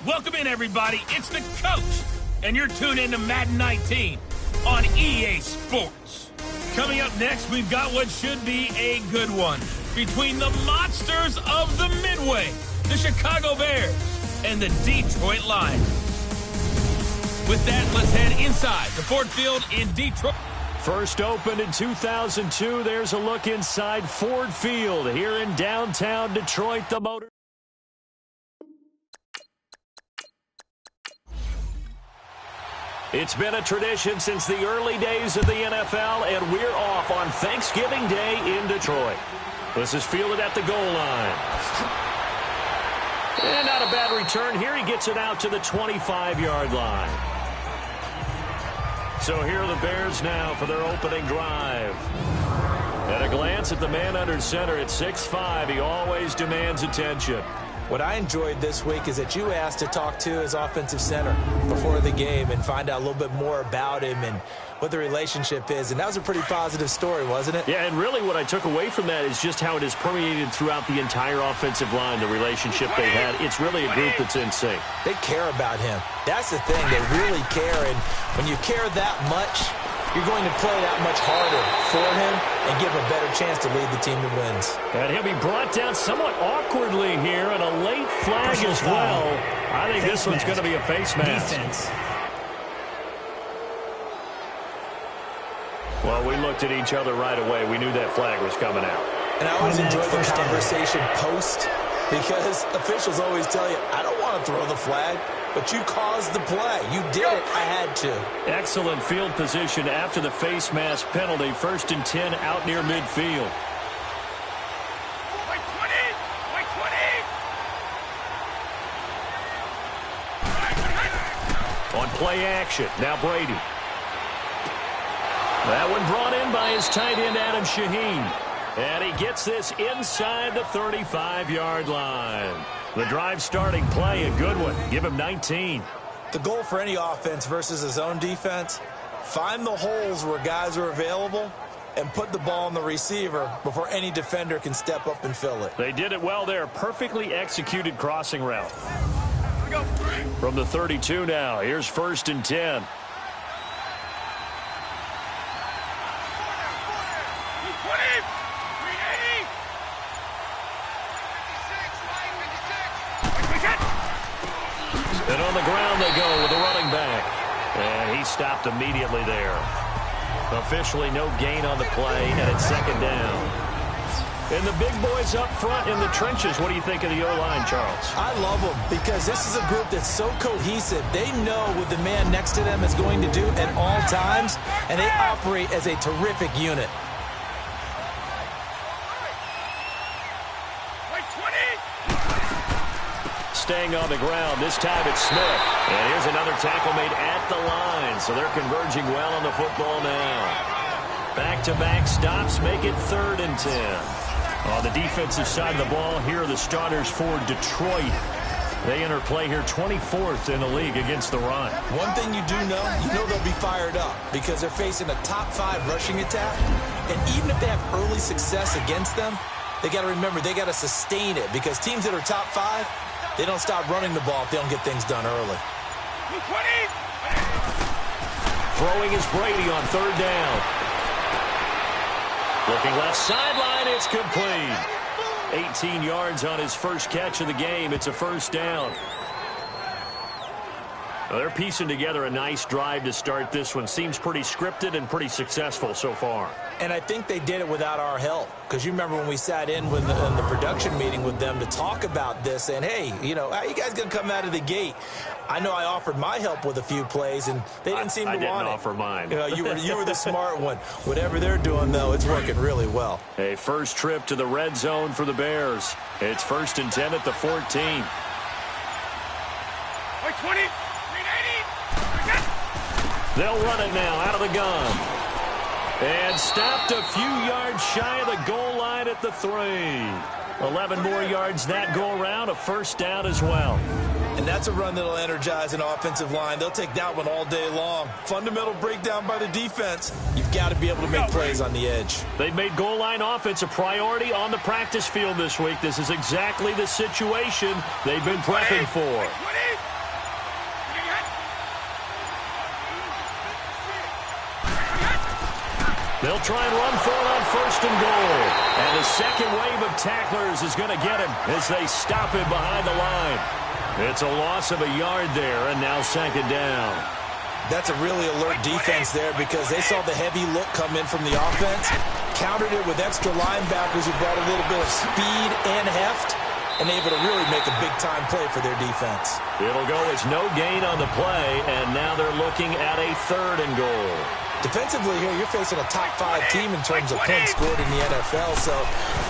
Welcome in, everybody. It's the coach, and you're tuned in to Madden 19 on EA Sports. Coming up next, we've got what should be a good one between the monsters of the Midway, the Chicago Bears, and the Detroit Lions. With that, let's head inside the Ford Field in Detroit. First opened in 2002, there's a look inside Ford Field here in downtown Detroit, the Motor. It's been a tradition since the early days of the NFL, and we're off on Thanksgiving Day in Detroit. This is fielded at the goal line. And not a bad return here. He gets it out to the 25-yard line. So here are the Bears now for their opening drive. At a glance at the man under center at 6'5", he always demands attention. What I enjoyed this week is that you asked to talk to his offensive center before the game and find out a little bit more about him and what the relationship is. And that was a pretty positive story, wasn't it? Yeah, and really what I took away from that is just how it has permeated throughout the entire offensive line, the relationship they've had. It's really a group that's in sync. They care about him. That's the thing. They really care. And when you care that much, you're going to play that much harder for him and give him a better chance to lead the team to wins. And he'll be brought down somewhat awkwardly here, and a late flag as well. I think this one's going to be a face mask. Defense. Well, we looked at each other right away. We knew that flag was coming out. And I always enjoy the conversation post, because officials always tell you, I don't want to throw the flag, but you caused the play. You did it. I had to. Excellent field position after the face mask penalty. 1st and 10 out near midfield. On play action, now Brady. That one brought in by his tight end, Adam Shaheen. And he gets this inside the 35-yard line. The drive starting play, a good one. Give him 19. The goal for any offense versus his own defense, find the holes where guys are available and put the ball on the receiver before any defender can step up and fill it. They did it well there. Perfectly executed crossing route. From the 32 now, here's 1st and 10. And on the ground they go with the running back. And he stopped immediately there. Officially no gain on the play, and it's 2nd down. And the big boys up front in the trenches. What do you think of the O-line, Charles? I love them because this is a group that's so cohesive. They know what the man next to them is going to do at all times, and they operate as a terrific unit. Staying on the ground. This time it's Smith. And here's another tackle made at the line. So they're converging well on the football now. Back-to-back stops make it 3rd and 10. On the defensive side of the ball, here are the starters for Detroit. They enter play here 24th in the league against the run. One thing you do know they'll be fired up because they're facing a top 5 rushing attack. And even if they have early success against them, they got to remember they got to sustain it because teams that are top 5, they don't stop running the ball if they don't get things done early. Throwing is Brady on 3rd down. Looking left sideline, it's complete. 18 yards on his first catch of the game. It's a 1st down. Well, they're piecing together a nice drive to start this one. Seems pretty scripted and pretty successful so far. And I think they did it without our help. Because you remember when we sat in with the production meeting with them to talk about this. And, hey, you know, how you guys going to come out of the gate? I know I offered my help with a few plays, and they didn't seem to want it. I didn't offer mine. You were the smart one. Whatever they're doing, though, it's working really well. A first trip to the red zone for the Bears. It's 1st and 10 at the 14. 20. They'll run it now out of the gun. And stopped a few yards shy of the goal line at the 3. 11 more yards that go around, a 1st down as well. And that's a run that'll energize an offensive line. They'll take that one all day long. Fundamental breakdown by the defense. You've got to be able to make plays on the edge. They've made goal line offense a priority on the practice field this week. This is exactly the situation they've been prepping for. They'll try and run for it on 1st and goal. And the second wave of tacklers is going to get him as they stop him behind the line. It's a loss of a yard there, and now 2nd down. That's a really alert defense there because they saw the heavy look come in from the offense, countered it with extra linebackers who brought a little bit of speed and heft, and able to really make a big-time play for their defense. It'll go as no gain on the play, and now they're looking at a 3rd and goal. Defensively here, you're facing a top 5 team in terms of points scored in the NFL, so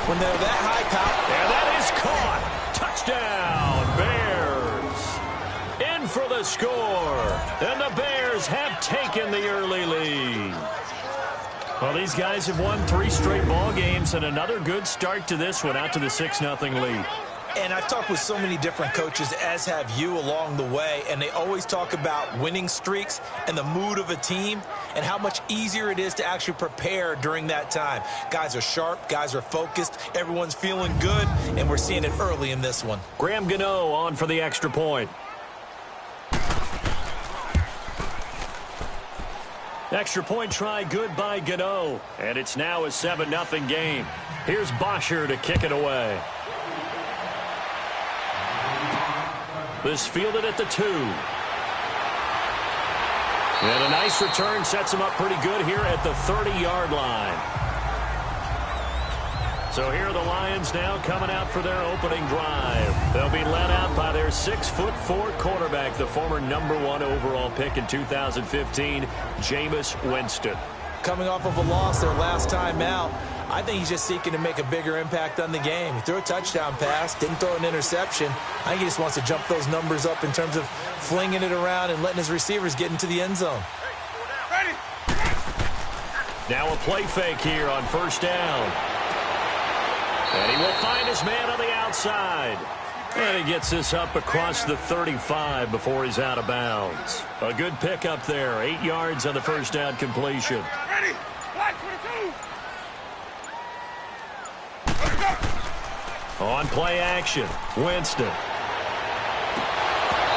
when they're that high power... And that is caught. Touchdown, Bears. In for the score, and the Bears have taken the early lead. Well, these guys have won 3 straight ball games, and another good start to this one out to the 6-0 lead. And I've talked with so many different coaches, as have you, along the way, and they always talk about winning streaks and the mood of a team and how much easier it is to actually prepare during that time. Guys are sharp, guys are focused, everyone's feeling good, and we're seeing it early in this one. Graham Gano on for the extra point. Extra point try good by Gano, and it's now a 7-0 game. Here's Bosher to kick it away. This fielded at the 2. And a nice return sets him up pretty good here at the 30-yard line. So here are the Lions now coming out for their opening drive. They'll be led out by their 6'4" quarterback, the former #1 overall pick in 2015, Jameis Winston. Coming off of a loss their last time out, I think he's just seeking to make a bigger impact on the game. He threw a touchdown pass, didn't throw an interception. I think he just wants to jump those numbers up in terms of flinging it around and letting his receivers get into the end zone. Now a play fake here on 1st down. And he will find his man on the outside. And he gets this up across the 35 before he's out of bounds. A good pickup there. 8 yards on the 1st down completion. Ready. Black 22. On play action, Winston.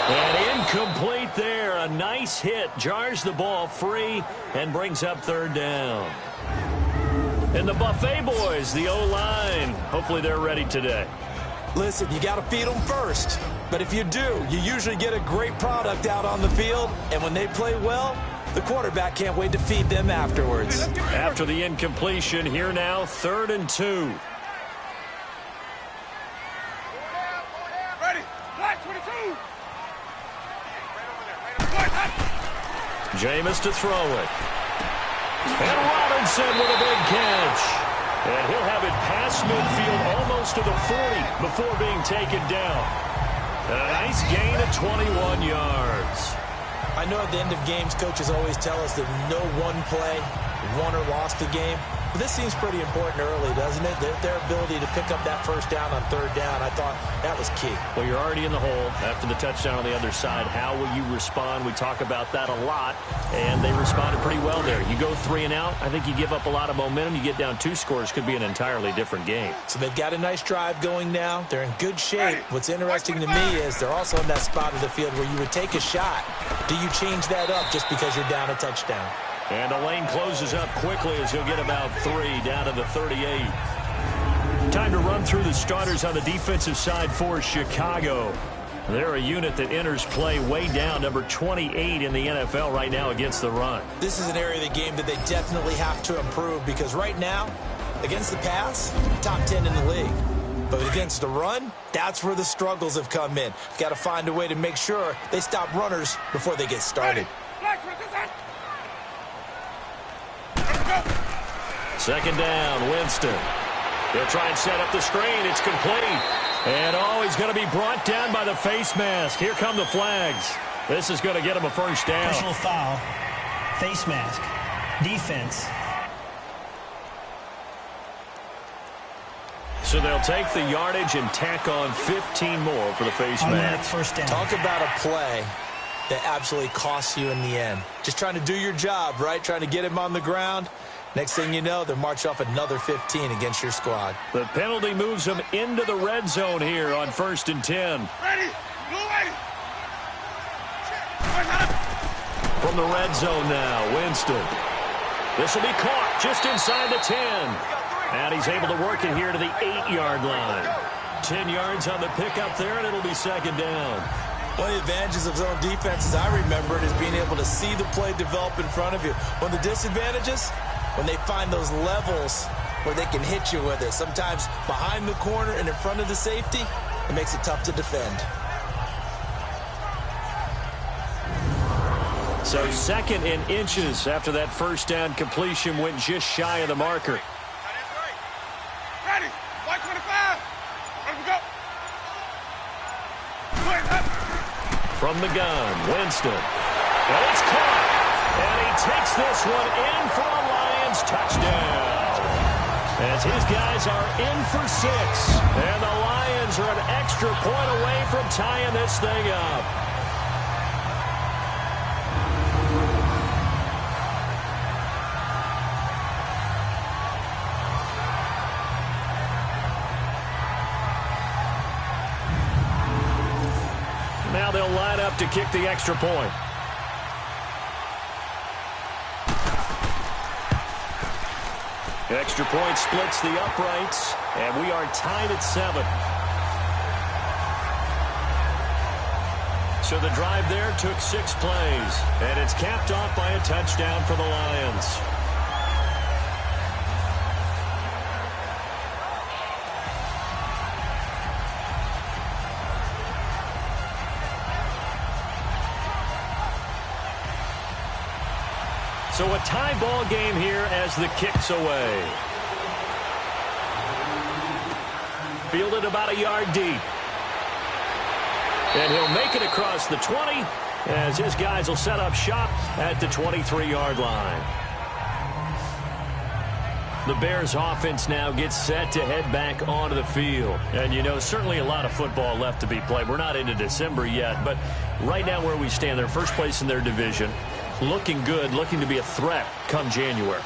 And incomplete there. A nice hit. Jars the ball free and brings up 3rd down. And the Buffet boys, the O-line, hopefully they're ready today. Listen, you got to feed them first. But if you do, you usually get a great product out on the field. And when they play well, the quarterback can't wait to feed them afterwards. After the incompletion, here now, 3rd and 2. Ready. Black 22. Jameis to throw it. And Robinson with a big catch. And he'll have it past midfield almost to the 40 before being taken down. And a nice gain of 21 yards. I know at the end of games, coaches always tell us that no one play won or lost a game. But this seems pretty important early, doesn't it? Their ability to pick up that 1st down on 3rd down, I thought that was key. Well, you're already in the hole after the touchdown on the other side. How will you respond? We talk about that a lot, and they responded pretty well there. You go 3 and out, I think you give up a lot of momentum. You get down 2 scores, could be an entirely different game. So they've got a nice drive going now. They're in good shape. What's interesting to me is they're also in that spot of the field where you would take a shot. Do you change that up just because you're down a touchdown? And the lane closes up quickly as he'll get about 3 down to the 38. Time to run through the starters on the defensive side for Chicago. They're a unit that enters play way down, number 28 in the NFL right now against the run. This is an area of the game that they definitely have to improve because right now, against the pass, top 10 in the league. But against the run, that's where the struggles have come in. Got to find a way to make sure they stop runners before they get started. Second down, Winston. He'll try and set up the screen. It's complete. And, he's going to be brought down by the face mask. Here come the flags. This is going to get him a 1st down. Personal foul, face mask, defense. So they'll take the yardage and tack on 15 more for the face mask. 1st down. Talk about a play that absolutely costs you in the end. Just trying to do your job, right? Trying to get him on the ground. Next thing you know, they'll march off another 15 against your squad. The penalty moves them into the red zone here on 1st and 10. Ready. Blue way. From the red zone now, Winston. This will be caught just inside the 10. And he's able to work it here to the 8-yard line. 10 yards on the pickup there, and it'll be second down. One of the advantages of zone defense, as I remember it, is being able to see the play develop in front of you. One of the disadvantages, when they find those levels where they can hit you with it, sometimes behind the corner and in front of the safety, it makes it tough to defend. So second in inches after that first down completion went just shy of the marker. Ready. White 25. Let me go. From the gun, Winston. And it's caught. And he takes this one in for a Lions touchdown. As his guys are in for 6. And the Lions are an extra point away from tying this thing up. Now they'll line up to kick the extra point. Extra point splits the uprights, and we are tied at 7. So the drive there took 6 plays, and it's capped off by a touchdown for the Lions. So a tie ball game here as the kick's away. Fielded about a yard deep. And he'll make it across the 20 as his guys will set up shop at the 23-yard line. The Bears offense now gets set to head back onto the field. And, you know, certainly a lot of football left to be played. We're not into December yet, but right now where we stand, they're first place in their division. Looking good, looking to be a threat come January.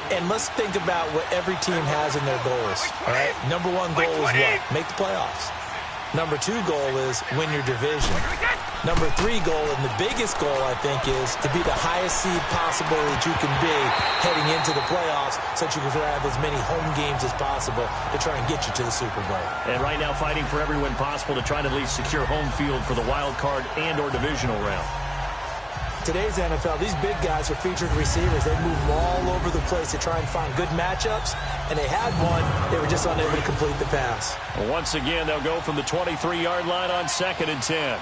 And let's think about what every team has in their goals. All right? Number 1 goal is what? Make the playoffs. Number 2 goal is win your division. Number 3 goal, and the biggest goal, I think, is to be the highest seed possible that you can be heading into the playoffs so that you can have as many home games as possible to try and get you to the Super Bowl. And right now fighting for every win possible to try to at least secure home field for the wild card and or divisional round. Today's NFL, these big guys are featured receivers. They move them all over the place to try and find good matchups, and they had one. They were just unable to complete the pass. Well, once again, they'll go from the 23-yard line on 2nd and 10.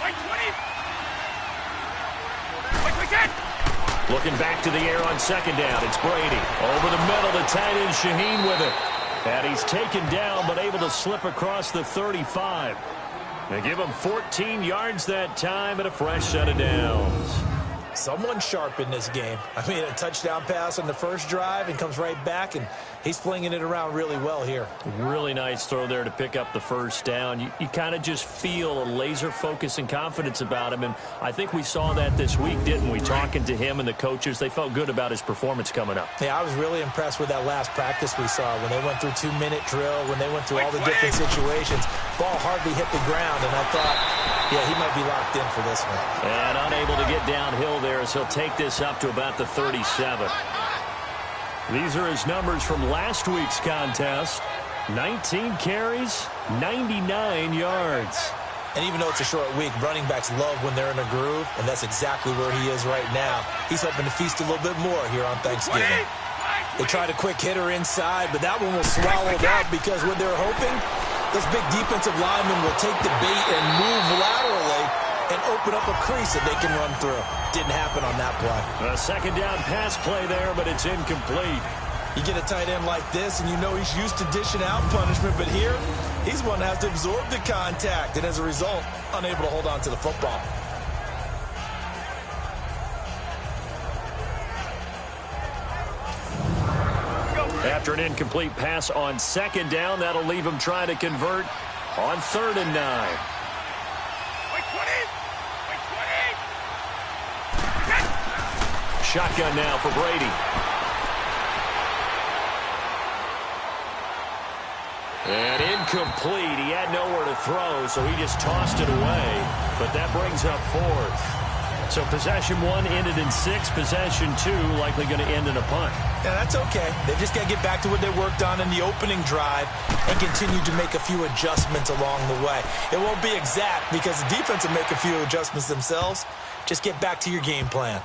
White 20. Looking back to the air on 2nd down. It's Brady. Over the middle, the tight end Shaheen with it. And he's taken down, but able to slip across the 35. They give him 14 yards that time and a fresh set of downs. Someone sharp in this game. I mean, a touchdown pass on the first drive and comes right back, and he's flinging it around really well here. Really nice throw there to pick up the first down. You kind of just feel a laser focus and confidence about him, and I think we saw that this week, didn't we? Talking to him and the coaches, they felt good about his performance coming up. Yeah, I was really impressed with that last practice we saw when they went through 2-minute drill, when they went through all the different situations. Ball hardly hit the ground, and I thought, yeah, he might be locked in for this one. And unable to get downhill there as he'll take this up to about the 37. These are his numbers from last week's contest. 19 carries, 99 yards. And even though it's a short week, running backs love when they're in a groove, and that's exactly where he is right now. He's hoping to feast a little bit more here on Thanksgiving. They tried a quick hitter inside, but that one was swallowed up because what they're hoping, those big defensive linemen will take the bait and move laterally and open up a crease that they can run through. Didn't happen on that play. A 2nd down pass play there, but it's incomplete. You get a tight end like this, and you know he's used to dishing out punishment, but here, he's one that has to absorb the contact, and as a result, unable to hold on to the football. After an incomplete pass on 2nd down, that'll leave him trying to convert on 3rd and 9. Shotgun now for Brady. And incomplete. He had nowhere to throw, so he just tossed it away. But that brings up 4th. So possession 1 ended in 6. Possession 2 likely going to end in a punt. Yeah, that's okay. They just got to get back to what they worked on in the opening drive and continue to make a few adjustments along the way. It won't be exact because the defense will make a few adjustments themselves. Just get back to your game plan.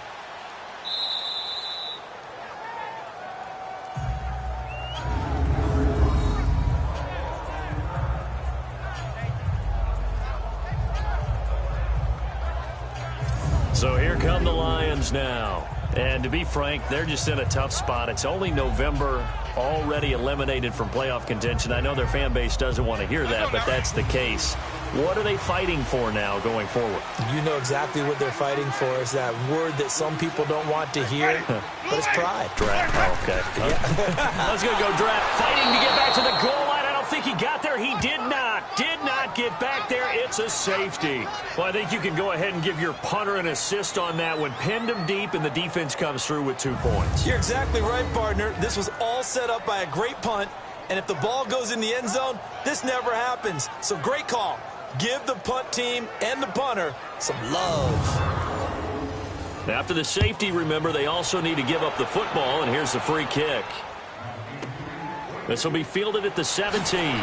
So here come the Lions now. And to be frank, they're just in a tough spot. It's only November, already eliminated from playoff contention. I know their fan base doesn't want to hear that, but that's the case. What are they fighting for now going forward? You know exactly what they're fighting for. Is that word that some people don't want to hear, but it's pride. Draft. Oh, okay. Yeah. Let's go draft. Fighting to get back to the goal line. I don't think he got there. He did not get back there. It's a safety. Well, I think you can go ahead and give your punter an assist on that one. Pinned him deep, and the defense comes through with 2 points. You're exactly right, partner. This was all set up by a great punt, and if the ball goes in the end zone, this never happens. So great call. Give the punt team and the punter some love. After the safety, remember, they also need to give up the football, and here's the free kick. This will be fielded at the 17.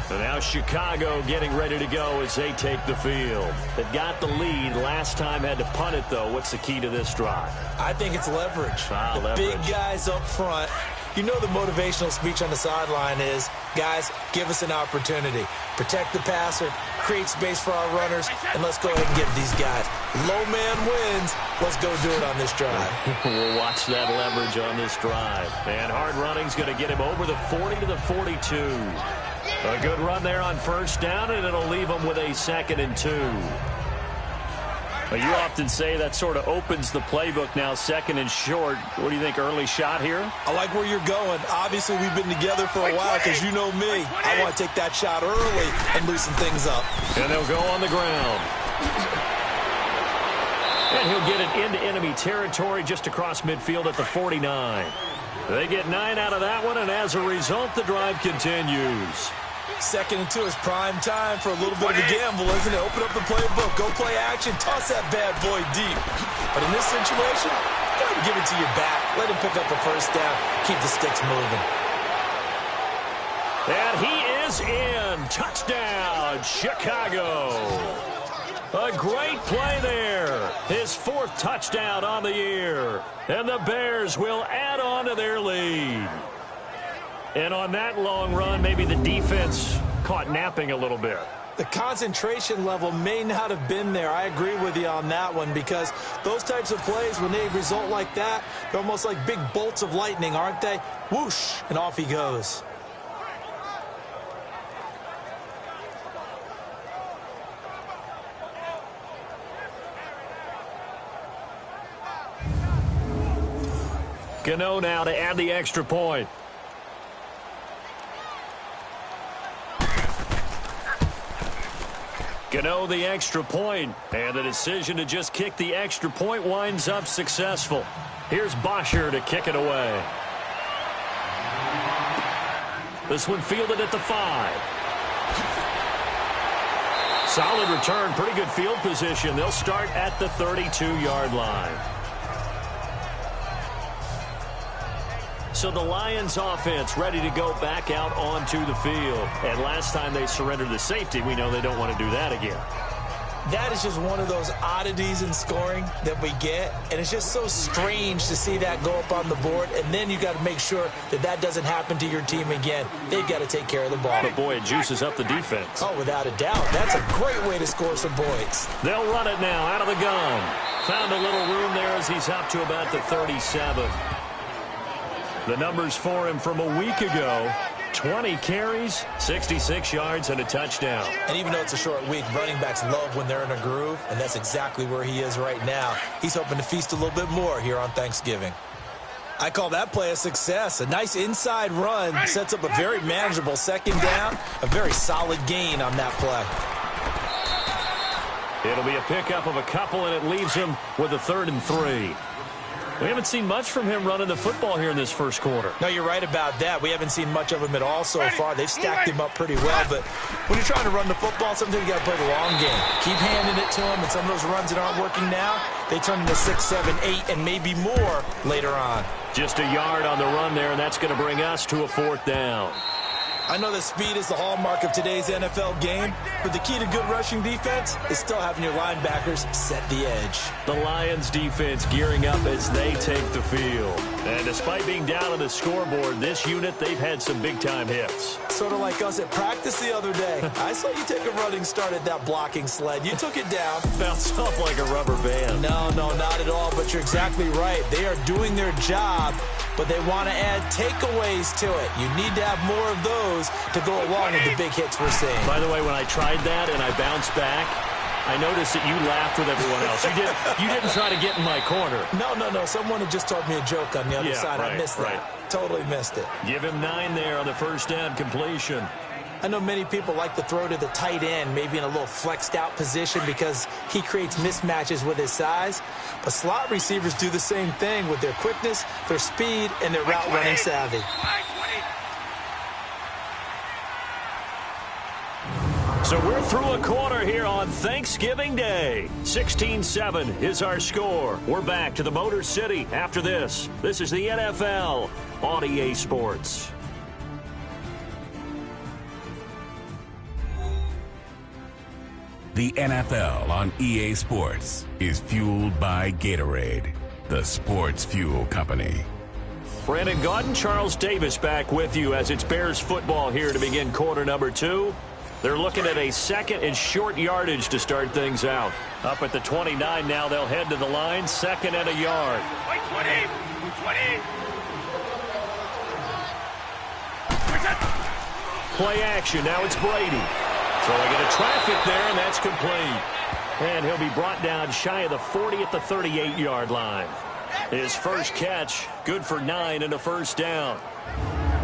So now Chicago getting ready to go as they take the field. They've got the lead. Last time had to punt it, though. What's the key to this drive? I think it's leverage. Leverage. Big guys up front. You know the motivational speech on the sideline is, guys, give us an opportunity. Protect the passer, create space for our runners, and let's go ahead and get these guys. Low man wins. Let's go do it on this drive. We'll watch that leverage on this drive. And hard running's going to get him over the 40 to the 42. A good run there on first down, and it'll leave them with a 2nd and 2. Well, you often say that sort of opens the playbook now, 2nd and short. What do you think, early shot here? I like where you're going. Obviously, we've been together for a while because you know me. I want to take that shot early and loosen things up. And they'll go on the ground. And he'll get it into enemy territory just across midfield at the 49. They get 9 out of that one, and as a result, the drive continues. 2nd and 2 is prime time for a little bit of a gamble, isn't it? Open up the playbook, go play action, toss that bad boy deep. But in this situation, go ahead and give it to your back. Let him pick up a first down. Keep the sticks moving. And he is in. Touchdown, Chicago. A great play there. His 4th touchdown on the year. And the Bears will add on to their lead. And on that long run, maybe the defense caught napping a little bit. The concentration level may not have been there. I agree with you on that one because those types of plays, when they result like that, they're almost like big bolts of lightning, aren't they? Whoosh, and off he goes. Gano now to add the extra point. Gano the extra point, and the decision to just kick the extra point winds up successful. Here's Bosher to kick it away. This one fielded at the 5. Solid return, pretty good field position. They'll start at the 32-yard line. So the Lions offense ready to go back out onto the field. And last time they surrendered the safety, we know they don't want to do that again. That is just one of those oddities in scoring that we get. And it's just so strange to see that go up on the board. And then you got to make sure that that doesn't happen to your team again. They've got to take care of the ball. But, boy, it juices up the defense. Oh, without a doubt. That's a great way to score some points. They'll run it now out of the gun. Found a little room there as he's up to about the 37. The numbers for him from a week ago, 20 carries, 66 yards, and a touchdown. And even though it's a short week, running backs love when they're in a groove, and that's exactly where he is right now. He's hoping to feast a little bit more here on Thanksgiving. I call that play a success. A nice inside run sets up a very manageable 2nd down, a very solid gain on that play. It'll be a pickup of a couple, and it leaves him with a 3rd and 3. We haven't seen much from him running the football here in this first quarter. No, you're right about that. We haven't seen much of him at all so far. They've stacked him up pretty well, but when you're trying to run the football, sometimes you got to play the long game. Keep handing it to him, and some of those runs that aren't working now, they turn into 6, 7, 8, and maybe more later on. Just a yard on the run there, and that's going to bring us to a 4th down. I know that speed is the hallmark of today's NFL game, but the key to good rushing defense is still having your linebackers set the edge. The Lions defense gearing up as they take the field. And despite being down on the scoreboard, this unit, they've had some big-time hits. Sort of like us at practice the other day. I saw you take a running start at that blocking sled. You took it down. Bounced off like a rubber band. No, not at all, but you're exactly right. They are doing their job, but they want to add takeaways to it. You need to have more of those to go along with the big hits we're seeing. By the way, when I tried that and I bounced back, I noticed that you laughed with everyone else. You didn't try to get in my corner. No. Someone had just told me a joke on the other side. Right, I missed that. Totally missed it. Give him 9 there on the first down completion. I know many people like to throw to the tight end, maybe in a little flexed out position because he creates mismatches with his size. But slot receivers do the same thing with their quickness, their speed, and their route running savvy. So we're through a quarter here on Thanksgiving Day. 16-7 is our score. We're back to the Motor City after this. This is the NFL on EA Sports. The NFL on EA Sports is fueled by Gatorade, the sports fuel company. Brandon Gaudin, Charles Davis back with you as it's Bears football here to begin quarter number 2. They're looking at a 2nd and short yardage to start things out. Up at the 29 now, they'll head to the line, 2nd and a yard. 20. Play action, now it's Brady. Throwing into traffic there, and that's complete. And he'll be brought down shy of the 40 at the 38-yard line. His first catch, good for 9 and a first down.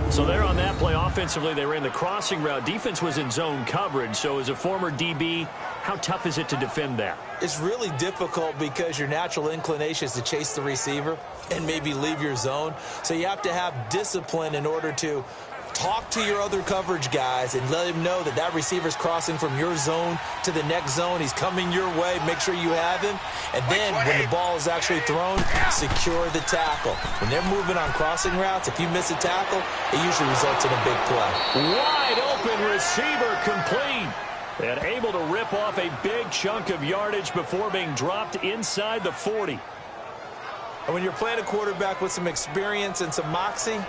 So there on that play, offensively, they ran the crossing route. Defense was in zone coverage, so as a former DB, how tough is it to defend that? It's really difficult because your natural inclination is to chase the receiver and maybe leave your zone. So you have to have discipline in order to talk to your other coverage guys and let him know that that receiver's crossing from your zone to the next zone. He's coming your way. Make sure you have him. And then when the ball is actually thrown, secure the tackle. When they're moving on crossing routes, if you miss a tackle, it usually results in a big play. Wide open receiver complete. And able to rip off a big chunk of yardage before being dropped inside the 40. And when you're playing a quarterback with some experience and some moxie,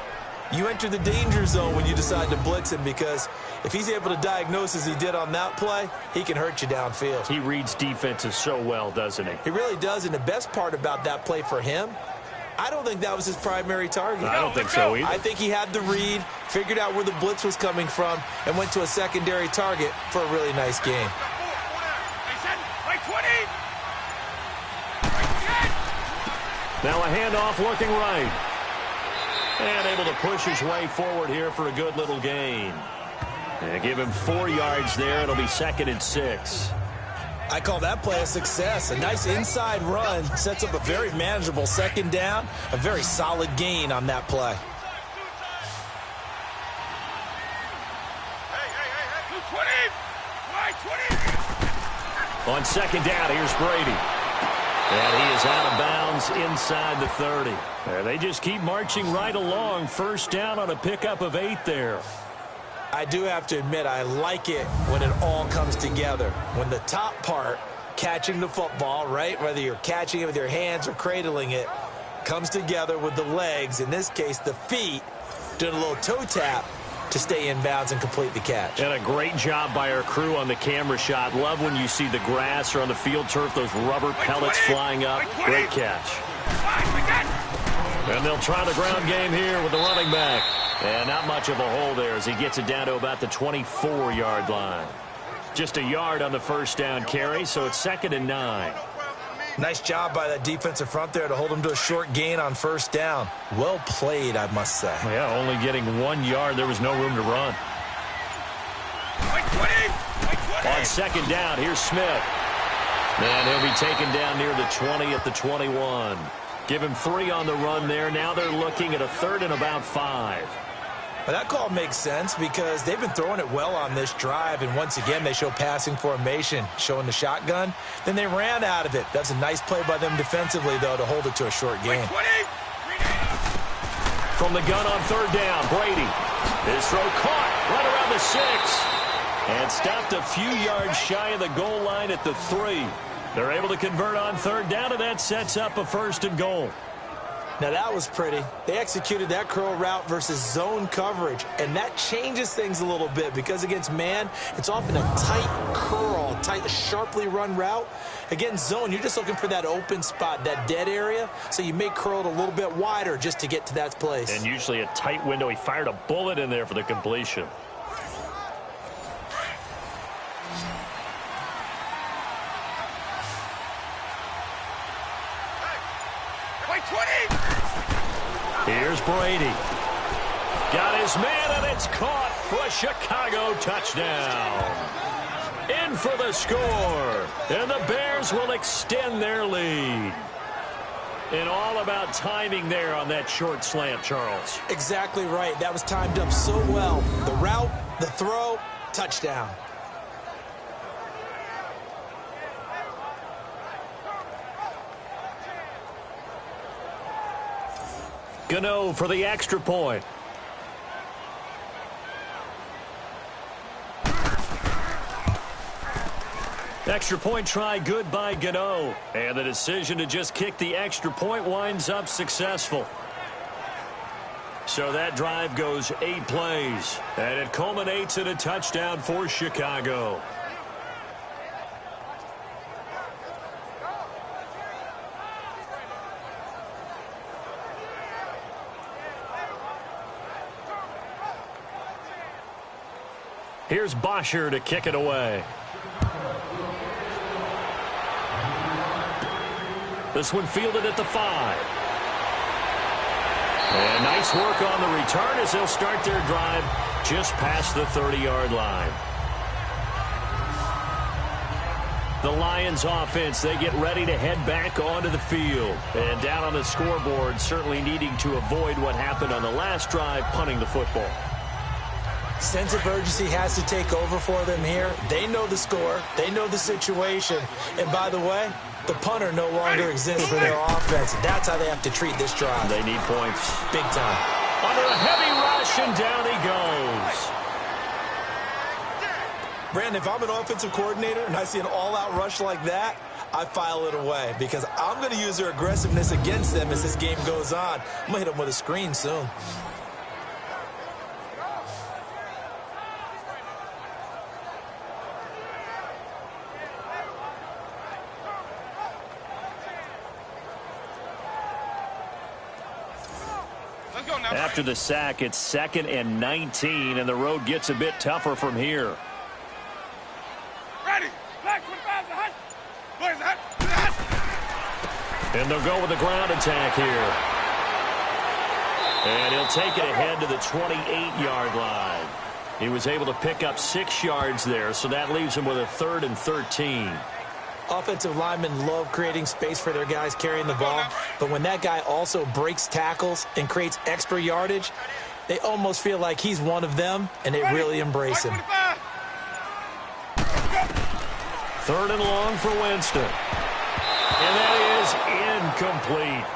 you enter the danger zone when you decide to blitz him, because if he's able to diagnose as he did on that play, he can hurt you downfield. He reads defenses so well, doesn't he? He really does, and the best part about that play for him, I don't think that was his primary target. I don't think so either. I think he had the read, figured out where the blitz was coming from, and went to a secondary target for a really nice game. Now a handoff looking right. And able to push his way forward here for a good little gain. And give him 4 yards there. It'll be 2nd and 6. I call that play a success. A nice inside run sets up a very manageable 2nd down. A very solid gain on that play. On 2nd down, here's Brady. And he is out of bounds inside the 30. And they just keep marching right along. First down on a pickup of 8 there. I do have to admit, I like it when it all comes together. When the top part, catching the football, right, whether you're catching it with your hands or cradling it, comes together with the legs, in this case the feet, doing a little toe tap to stay in bounds and complete the catch. And a great job by our crew on the camera shot. Love when you see the grass or on the field turf, those rubber pellets flying up. Great catch. And they'll try the ground game here with the running back. And not much of a hole there as he gets it down to about the 24-yard line. Just a yard on the first down carry, so it's 2nd and 9. Nice job by that defensive front there to hold him to a short gain on first down. Well played, I must say. Yeah, only getting 1 yard. There was no room to run. On 2nd down, here's Smith. And he'll be taken down near the 20 at the 21. Give him 3 on the run there. Now they're looking at a 3rd and about 5. Well, that call makes sense because they've been throwing it well on this drive, and once again they show passing formation, showing the shotgun. Then they ran out of it. That's a nice play by them defensively, though, to hold it to a short game. From the gun on 3rd down, Brady. His throw caught right around the 6. And stopped a few yards shy of the goal line at the 3. They're able to convert on 3rd down, and that sets up a 1st and goal. Now, that was pretty. They executed that curl route versus zone coverage, and that changes things a little bit because against man, it's often a tight curl, tight, sharply run route. Against zone, you're just looking for that open spot, that dead area, so you may curl it a little bit wider just to get to that place. And usually a tight window. He fired a bullet in there for the completion. Here's Brady. Got his man, and it's caught for a Chicago touchdown. In for the score. And the Bears will extend their lead. And all about timing there on that short slant, Charles. Exactly right. That was timed up so well. The route, the throw, touchdown. Gano for the extra point. Extra point try good by Gano. And the decision to just kick the extra point winds up successful. So that drive goes 8 plays. And it culminates in a touchdown for Chicago. Here's Bosher to kick it away. This one fielded at the 5. And nice work on the return as they'll start their drive just past the 30-yard line. The Lions offense, they get ready to head back onto the field. And down on the scoreboard, certainly needing to avoid what happened on the last drive, punting the football. Sense of urgency has to take over for them here. They know the score. They know the situation. And by the way, the punter no longer exists for their offense. That's how they have to treat this drive. They need points. Big time. Under a heavy rush, and down he goes. Brandon, if I'm an offensive coordinator and I see an all-out rush like that, I file it away because I'm going to use their aggressiveness against them as this game goes on. I'm going to hit them with a screen soon. After the sack, it's 2nd and 19, and the road gets a bit tougher from here. Ready. Black 25 the hut. Where's the hut? And they'll go with the ground attack here. And he'll take it ahead to the 28-yard line. He was able to pick up 6 yards there, so that leaves him with a 3rd and 13. Offensive linemen love creating space for their guys carrying the ball, but when that guy also breaks tackles and creates extra yardage, they almost feel like he's one of them, and they really embrace him. 3rd and long for Winston. And that is incomplete.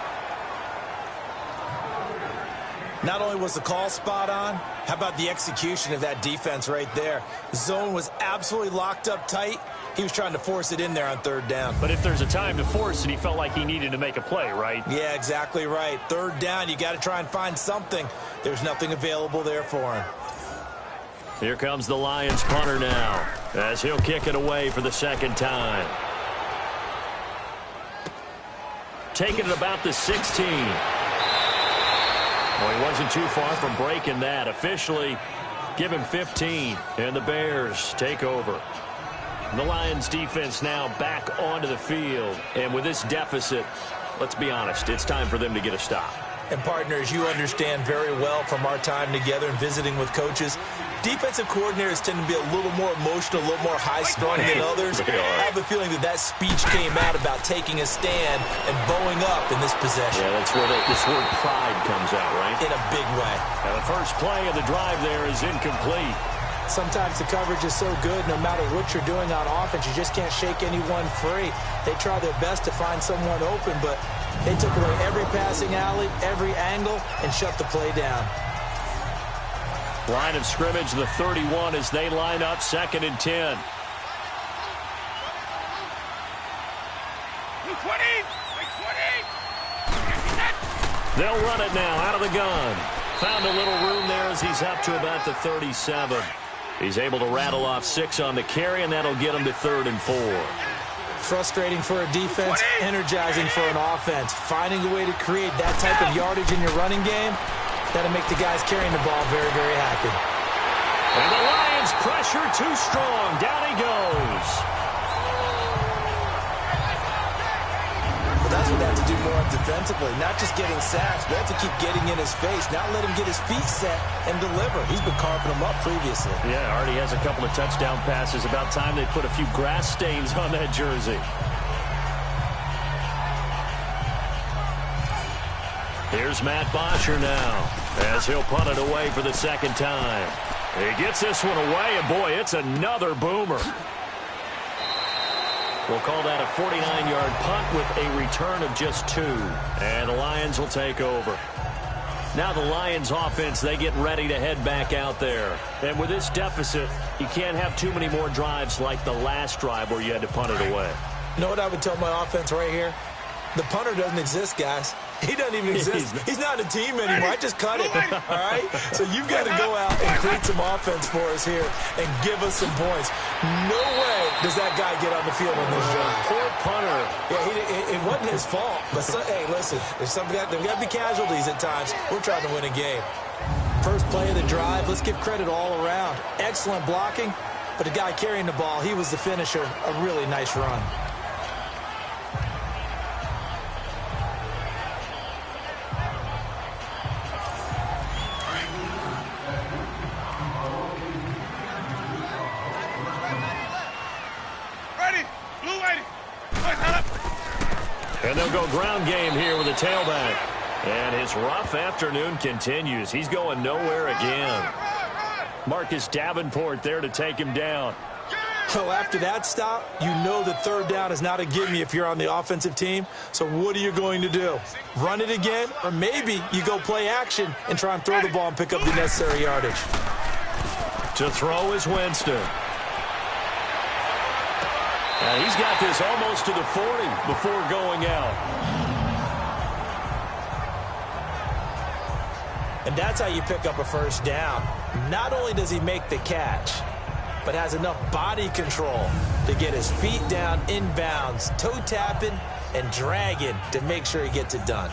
Not only was the call spot on, how about the execution of that defense right there? The zone was absolutely locked up tight. He was trying to force it in there on 3rd down. But if there's a time to force it, he felt like he needed to make a play, right? Yeah, exactly right. 3rd down, you got to try and find something. There's nothing available there for him. Here comes the Lions punter now as he'll kick it away for the 2nd time. Taking it about the 16. Well, he wasn't too far from breaking that. Officially, give him 15, and the Bears take over. The Lions defense now back onto the field. And with this deficit, let's be honest, it's time for them to get a stop. And partners, you understand very well from our time together and visiting with coaches, defensive coordinators tend to be a little more emotional, a little more high-strung than others. I have a feeling that speech came out about taking a stand and bowing up in this possession. Yeah, that's where this word pride comes out, right? In a big way. And the first play of the drive there is incomplete. Sometimes the coverage is so good, no matter what you're doing on offense, you just can't shake anyone free. They try their best to find someone open, but they took away every passing alley, every angle, and shut the play down. Line of scrimmage, the 31, as they line up 2nd and 10. 20! They'll run it now out of the gun. Found a little room there as he's up to about the 37. He's able to rattle off 6 on the carry, and that'll get him to 3rd and 4. Frustrating for a defense, energizing for an offense. Finding a way to create that type of yardage in your running game, that'll make the guys carrying the ball very, very happy. And the Lions pressure too strong. Down he goes. Well, that's what they have to do more defensively. Not just getting sacks, but have to keep getting in his face. Not let him get his feet set and deliver. He's been carving them up previously. Yeah, already has a couple of touchdown passes. About time they put a few grass stains on that jersey. Here's Matt Bosher now, as he'll punt it away for the 2nd time. He gets this one away, and boy, it's another boomer. We'll call that a 49-yard punt with a return of just 2. And the Lions will take over. Now the Lions offense, they get ready to head back out there. And with this deficit, you can't have too many more drives like the last drive where you had to punt it away. You know what I would tell my offense right here? The punter doesn't exist, guys. He doesn't even exist. He's not a team anymore. I just cut it, all right? So you've got to go out and create some offense for us here and give us some points. No way does that guy get on the field on this drive. Poor punter. Yeah, it wasn't his fault. But, hey, listen, there's got to be casualties at times. We're trying to win a game. First play of the drive, let's give credit all around. Excellent blocking, but the guy carrying the ball, he was the finisher. A really nice run. And they'll go ground game here with a tailback. And his rough afternoon continues. He's going nowhere again. Marcus Davenport there to take him down. So after that stop, you know that 3rd down is not a gimme if you're on the offensive team. So what are you going to do? Run it again? Or maybe you go play action and try and throw the ball and pick up the necessary yardage. To throw is Winston. And he's got this almost to the 40 before going out. And that's how you pick up a 1st down. Not only does he make the catch, but has enough body control to get his feet down inbounds, toe tapping and dragging to make sure he gets it done.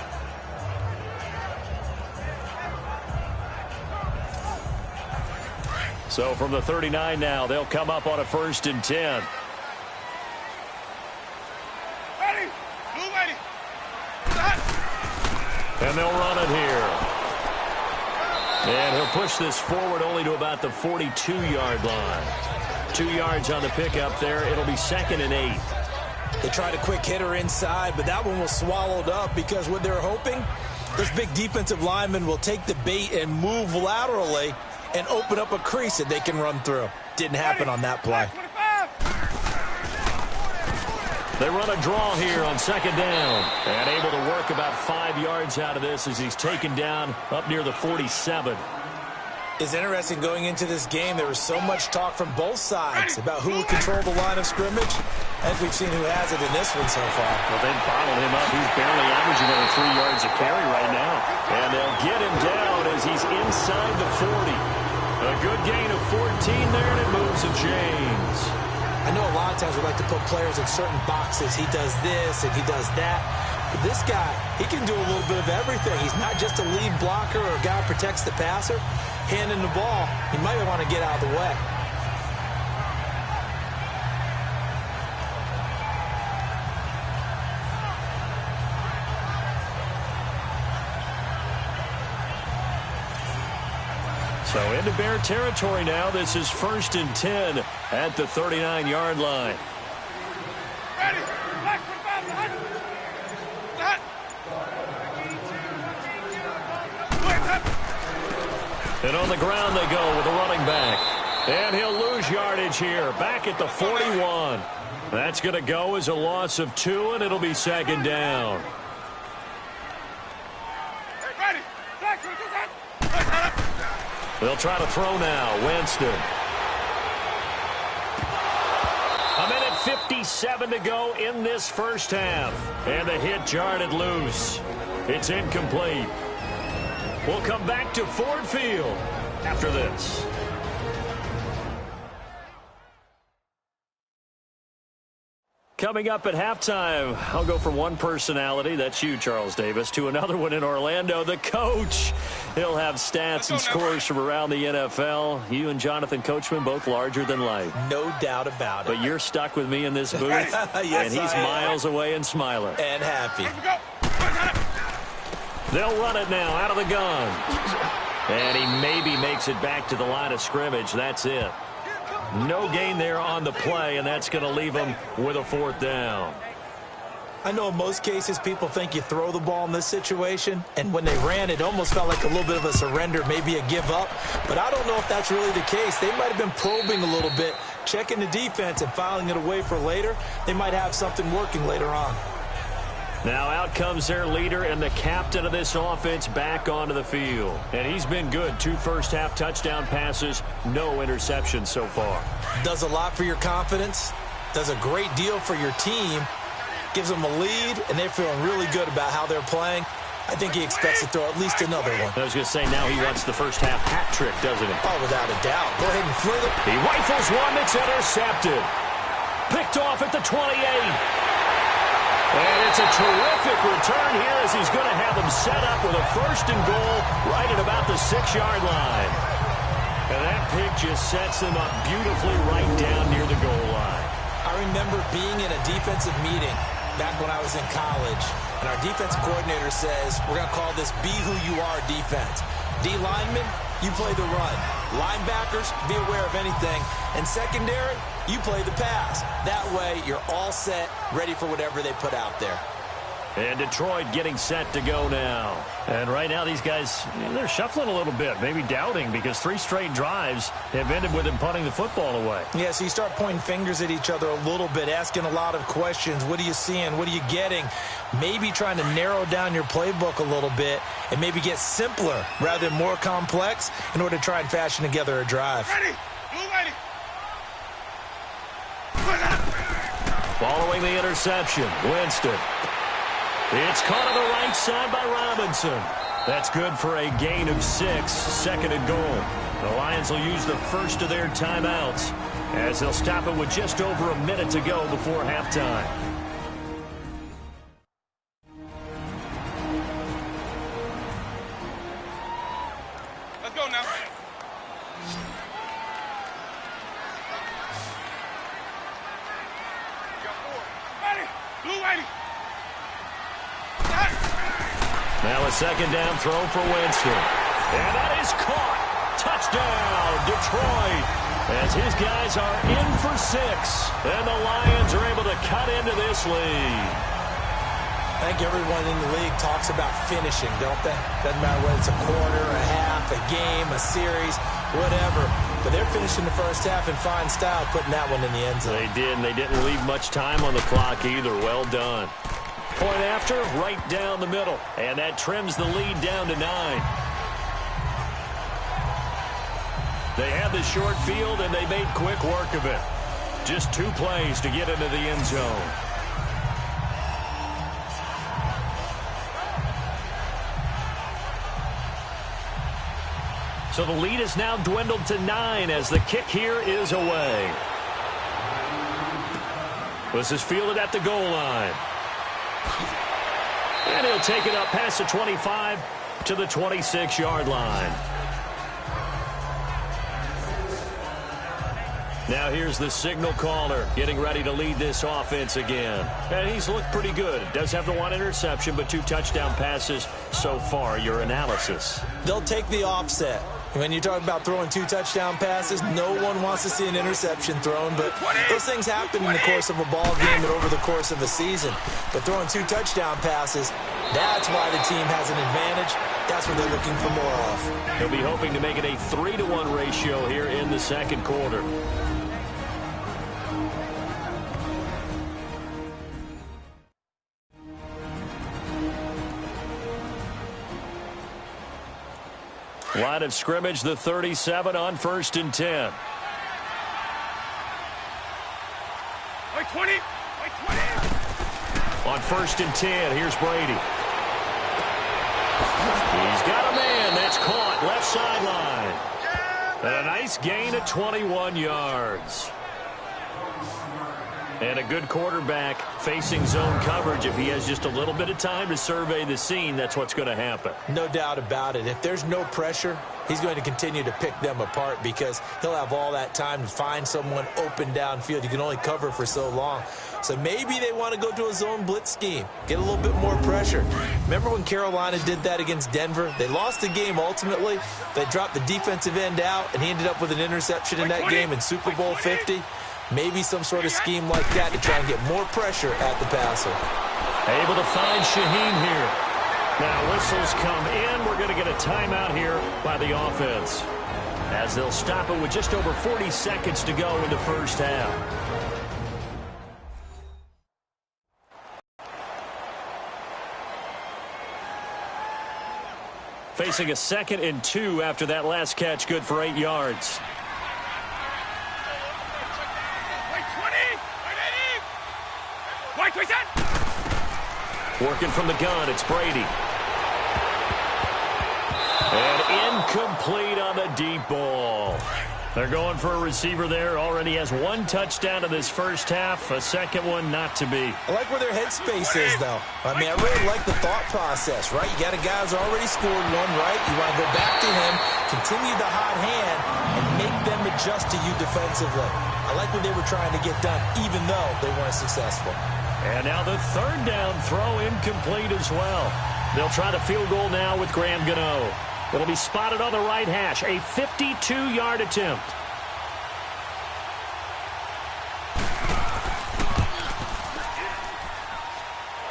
So from the 39 now, they'll come up on a 1st and 10. And they'll run it here. And he'll push this forward only to about the 42-yard line. 2 yards on the pickup there. It'll be 2nd and 8. They tried a quick hitter inside, but that one was swallowed up because what they're hoping, this big defensive lineman will take the bait and move laterally and open up a crease that they can run through. Didn't happen on that play. They run a draw here on 2nd down. And able to work about 5 yards out of this as he's taken down up near the 47. It's interesting going into this game. There was so much talk from both sides about who would control the line of scrimmage. I think we've seen who has it in this one so far. Well, they've bottled him up. He's barely averaging over 3 yards a carry right now. And they'll get him down as he's inside the 40. A good gain of 14 there, and it moves and chains. I know a lot of times we like to put players in certain boxes. He does this and he does that. But this guy, he can do a little bit of everything. He's not just a lead blocker or a guy who protects the passer. Handing the ball, he might want to get out of the way. So into Bear territory now. This is 1st and 10 at the 39-yard line. Ready. Black for the hut. The hut. And on the ground they go with the running back. And he'll lose yardage here. Back at the 41. That's going to go as a loss of 2, and it'll be 2nd down. Ready. Black for the hut. They'll try to throw now. Winston. A minute 57 to go in this first half. And the hit jarred it loose. It's incomplete. We'll come back to Ford Field after this. Coming up at halftime, I'll go from one personality, that's you, Charles Davis, to another one in Orlando, the coach. He'll have stats and scores from around the NFL. You and Jonathan Coachman, both larger than life. No doubt about it. But you're stuck with me in this booth, Yes, and he's miles away and smiling. And happy. They'll run it now out of the gun. And he maybe makes it back to the line of scrimmage. That's it. No gain there on the play, and that's going to leave him with a 4th down. I know in most cases people think you throw the ball in this situation, and when they ran, it almost felt like a little bit of a surrender, maybe a give up. But I don't know if that's really the case. They might have been probing a little bit, checking the defense and filing it away for later. They might have something working later on. Now out comes their leader and the captain of this offense back onto the field. And he's been good. 2 first-half touchdown passes, no interceptions so far. Does a lot for your confidence, does a great deal for your team, gives them a lead, and they're feeling really good about how they're playing. I think he expects to throw at least another one. I was going to say, now he wants the first-half hat trick, doesn't he? Oh, without a doubt. Go ahead and fling it. He rifles one that's intercepted. Picked off at the 28. And it's a terrific return here as he's going to have them set up with a 1st and goal right at about the 6-yard line. And that pick just sets them up beautifully right down near the goal line. I remember being in a defensive meeting back when I was in college, and our defensive coordinator says, we're going to call this be who you are defense. D linemen, you play the run. Linebackers, be aware of anything. And secondary, you play the pass. That way, you're all set, ready for whatever they put out there. And Detroit getting set to go now. And right now, these guys, they're shuffling a little bit, maybe doubting, because 3 straight drives have ended with them punting the football away. Yeah, so you start pointing fingers at each other a little bit, asking a lot of questions. What are you seeing? What are you getting? Maybe trying to narrow down your playbook a little bit and maybe get simpler rather than more complex in order to try and fashion together a drive. Ready. Blue ready. Following the interception, Winston. It's caught on the right side by Robinson. That's good for a gain of 6, 2nd and goal. The Lions will use the first of their timeouts as they'll stop it with just over a minute to go before halftime. Let's go now. Ready. Blue ready. Now a 2nd down throw for Winston. And that is caught. Touchdown, Detroit. As his guys are in for 6. And the Lions are able to cut into this lead. I think everyone in the league talks about finishing, don't they? Doesn't matter whether it's a quarter, a half, a game, a series, whatever. But they're finishing the first half in fine style, putting that one in the end zone. They did, and they didn't leave much time on the clock either. Well done. Point after, right down the middle. And that trims the lead down to 9. They had the short field, and they made quick work of it. Just 2 plays to get into the end zone. So the lead is now dwindled to 9 as the kick here is away. This is fielded at the goal line. And he'll take it up past the 25 to the 26-yard line. Now here's the signal caller getting ready to lead this offense again. And he's looked pretty good. Does have the 1 interception, but 2 touchdown passes so far. Your analysis. They'll take the offset. When you talk about throwing 2 touchdown passes, no one wants to see an interception thrown, but those things happen in the course of a ball game and over the course of a season. But throwing 2 touchdown passes, that's why the team has an advantage. That's what they're looking for more of. He'll be hoping to make it a 3-to-1 ratio here in the second quarter. Line of scrimmage, the 37 on 1st and 10. Wait, 20. Wait, 20. On 1st and 10, here's Brady. He's got a man. That's caught left sideline. And a nice gain of 21 yards. And a good quarterback facing zone coverage. If he has just a little bit of time to survey the scene, that's what's going to happen. No doubt about it. If there's no pressure, he's going to continue to pick them apart because he'll have all that time to find someone open downfield. You can only cover for so long. So maybe they want to go to a zone blitz scheme, get a little bit more pressure. Remember when Carolina did that against Denver? They lost the game ultimately. They dropped the defensive end out, and he ended up with an interception in that game in Super Bowl 50. Maybe some sort of scheme like that to try and get more pressure at the passer. Able to find Shaheen here. Now whistles come in. We're going to get a timeout here by the offense, as they'll stop it with just over 40 seconds to go in the first half. Facing a 2nd and 2 after that last catch, good for 8 yards. Working from the gun, it's Brady. And incomplete on the deep ball. They're going for a receiver there. Already has 1 touchdown in this first half. A second one not to be. I like where their headspace is, though. I mean, I really like the thought process, right? You got a guy who's already scored 1, right? You want to go back to him, continue the hot hand, and make them adjust to you defensively. I like what they were trying to get done, even though they weren't successful. And now the 3rd down throw incomplete as well. They'll try the field goal now with Graham Gano. It'll be spotted on the right hash. A 52-yard attempt.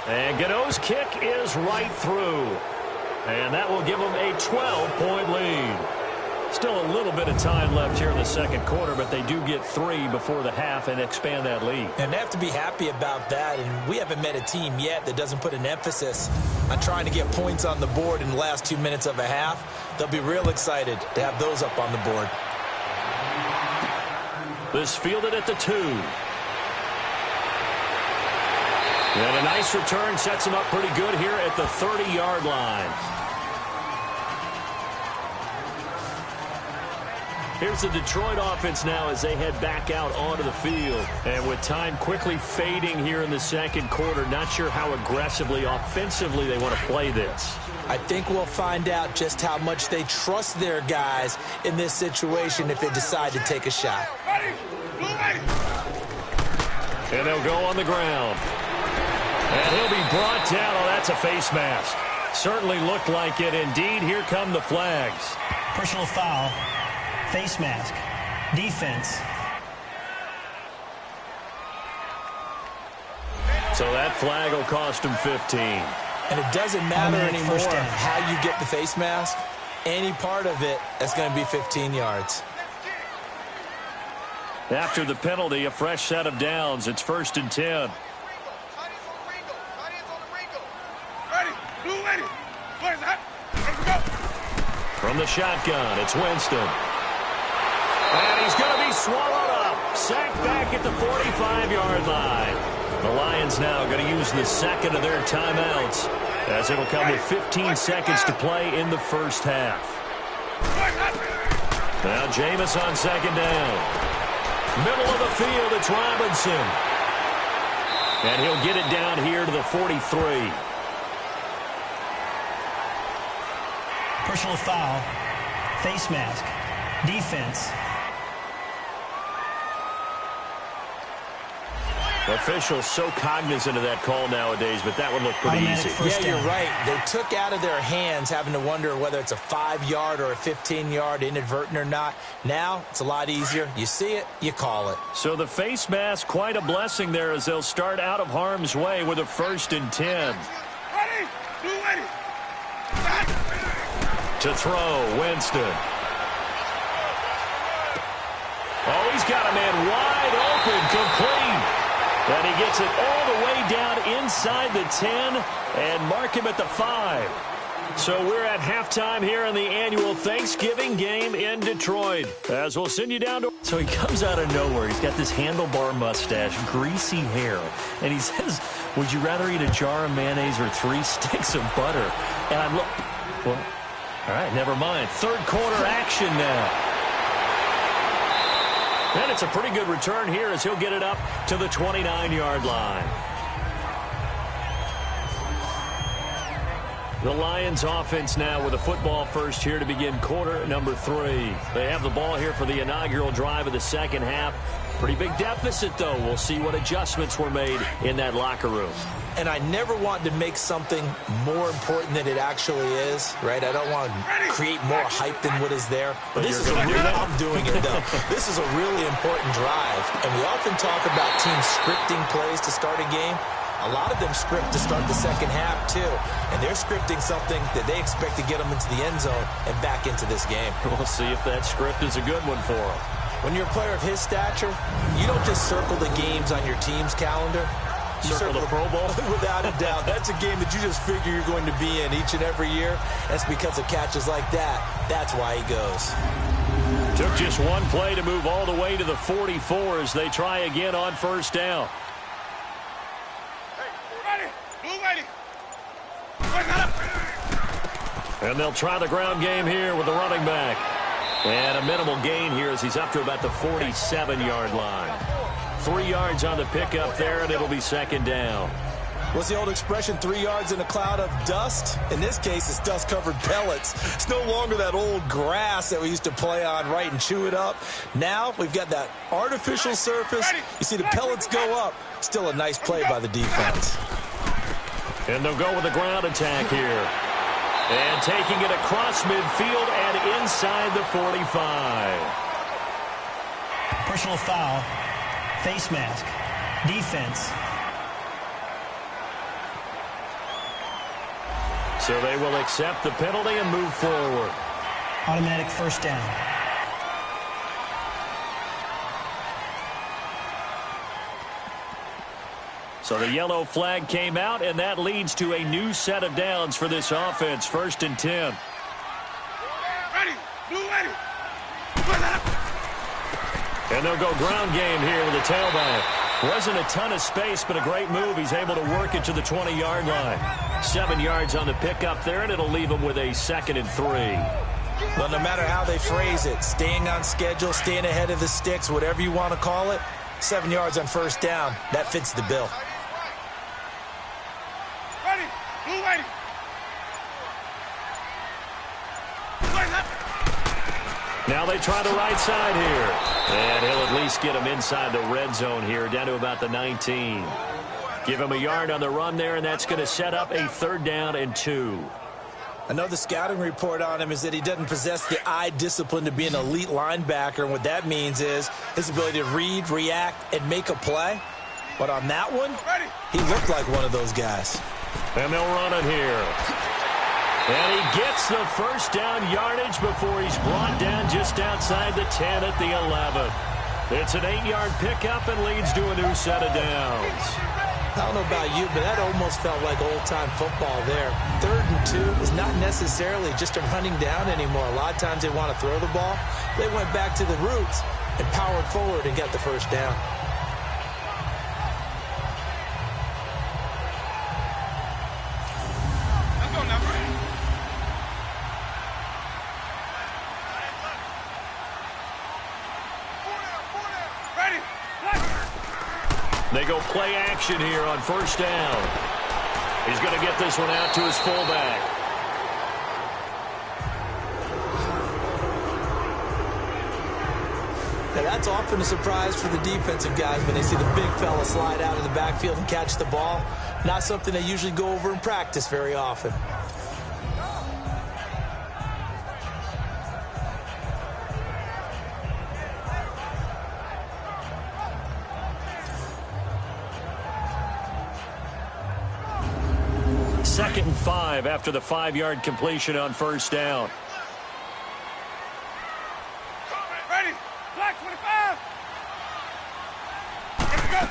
And Gano's kick is right through. And that will give them a 12-point lead. Still a little bit of time left here in the second quarter, but they do get 3 before the half and expand that lead. And they have to be happy about that, and we haven't met a team yet that doesn't put an emphasis on trying to get points on the board in the last 2 minutes of a half. They'll be real excited to have those up on the board. This fielded at the 2. And a nice return sets them up pretty good here at the 30-yard line. Here's the Detroit offense now as they head back out onto the field. And with time quickly fading here in the second quarter, not sure how aggressively, offensively they want to play this. I think we'll find out just how much they trust their guys in this situation if they decide to take a shot. And they'll go on the ground. And he'll be brought down. Oh, that's a face mask. Certainly looked like it. Indeed, here come the flags. Personal foul. Face mask. Defense. So that flag will cost him 15. And it doesn't matter anymore how you get the face mask. Any part of it, that's going to be 15 yards. After the penalty, a fresh set of downs. It's 1st and 10. From the shotgun, it's Winston. And he's going to be swallowed up. Sacked back at the 45-yard line. The Lions now going to use the second of their timeouts, as it'll come with 15 seconds to play in the first half. Now Jameis on 2nd down. Middle of the field, it's Robinson. And he'll get it down here to the 43. Personal foul. Face mask. Defense. Officials so cognizant of that call nowadays, but that would look pretty easy. Yeah, you're right. They took out of their hands having to wonder whether it's a 5-yard or a 15-yard, inadvertent or not. Now, it's a lot easier. You see it, you call it. So the face mask, quite a blessing there as they'll start out of harm's way with a 1st and 10. Ready? Blue ready. To throw, Winston. Oh, he's got a man wide open, complete. And he gets it all the way down inside the 10 and mark him at the 5. So we're at halftime here in the annual Thanksgiving game in Detroit. As we'll send you down to... So he comes out of nowhere. He's got this handlebar mustache, greasy hair. And he says, would you rather eat a jar of mayonnaise or 3 sticks of butter? And I'm look. Well, all right, never mind. 3rd quarter action now. And it's a pretty good return here as he'll get it up to the 29-yard line. The Lions offense now with a football first here to begin quarter number 3. They have the ball here for the inaugural drive of the second half. Pretty big deficit, though. We'll see what adjustments were made in that locker room. And I never want to make something more important than it actually is, right? I don't want to create more hype than what is there. But this is I'm doing it, though. This is a really important drive. And we often talk about teams scripting plays to start a game. A lot of them script to start the second half, too. And they're scripting something that they expect to get them into the end zone and back into this game. We'll see if that script is a good one for them. When you're a player of his stature, you don't just circle the games on your team's calendar. You circle the Pro Bowl? Without a doubt. That's a game that you just figure you're going to be in each and every year. That's because of catches like that. That's why he goes. Took just one play to move all the way to the 44 as they try again on 1st down. Ready? Blue ready. And they'll try the ground game here with the running back. And a minimal gain here as he's up to about the 47-yard line. 3 yards on the pickup there, and it'll be 2nd down. What's the old expression, 3 yards in a cloud of dust? In this case, it's dust-covered pellets. It's no longer that old grass that we used to play on, right, and chew it up. Now we've got that artificial surface. You see the pellets go up. Still a nice play by the defense. And they'll go with the ground attack here. And taking it across midfield and inside the 45. Personal foul. Face mask. Defense. So they will accept the penalty and move forward. Automatic 1st down. So the yellow flag came out, and that leads to a new set of downs for this offense. 1st and 10. Ready? Blue ready. And they'll go ground game here with the tailback. Wasn't a ton of space, but a great move. He's able to work it to the 20-yard line. 7 yards on the pickup there, and it'll leave him with a 2nd and 3. Well, no matter how they phrase it, staying on schedule, staying ahead of the sticks, whatever you want to call it, 7 yards on 1st down, that fits the bill. Ready? Blue ready. Now they try the right side here. And he'll at least get him inside the red zone here, down to about the 19. Give him a yard on the run there, and that's going to set up a 3rd down and 2. I know the scouting report on him is that he doesn't possess the eye discipline to be an elite linebacker, and what that means is his ability to read, react, and make a play. But on that one, he looked like one of those guys. And they'll run it here. And he gets the 1st down yardage before he's brought down just outside the 10 at the 11. It's an 8-yard pickup and leads to a new set of downs. I don't know about you, but that almost felt like old-time football there. 3rd and 2 is not necessarily just a running down anymore. A lot of times they want to throw the ball. They went back to the roots and powered forward and got the 1st down. They go play action here on 1st down. He's going to get this one out to his fullback. Now That's often a surprise for the defensive guys when they see the big fella slide out of the backfield and catch the ball. Not something they usually go over in practice very often. Second and 5 after the 5-yard completion on first down. Ready. Black 25. Here we go.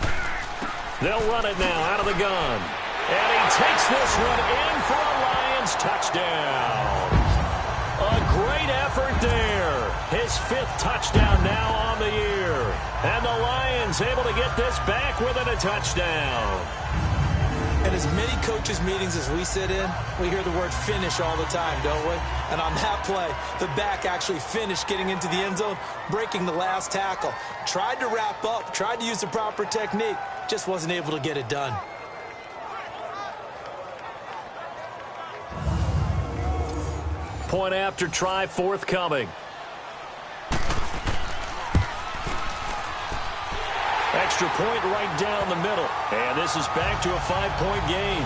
They'll run it now out of the gun. And he takes this one in for a Lions touchdown. A great effort there. His 5th touchdown now on the year. And the Lions able to get this back within a touchdown. And as many coaches' meetings as we sit in, we hear the word finish all the time, don't we? And on that play, the back actually finished getting into the end zone, breaking the last tackle. Tried to wrap up, tried to use the proper technique, just wasn't able to get it done. Point after try forthcoming. Extra point right down the middle. And this is back to a 5-point game.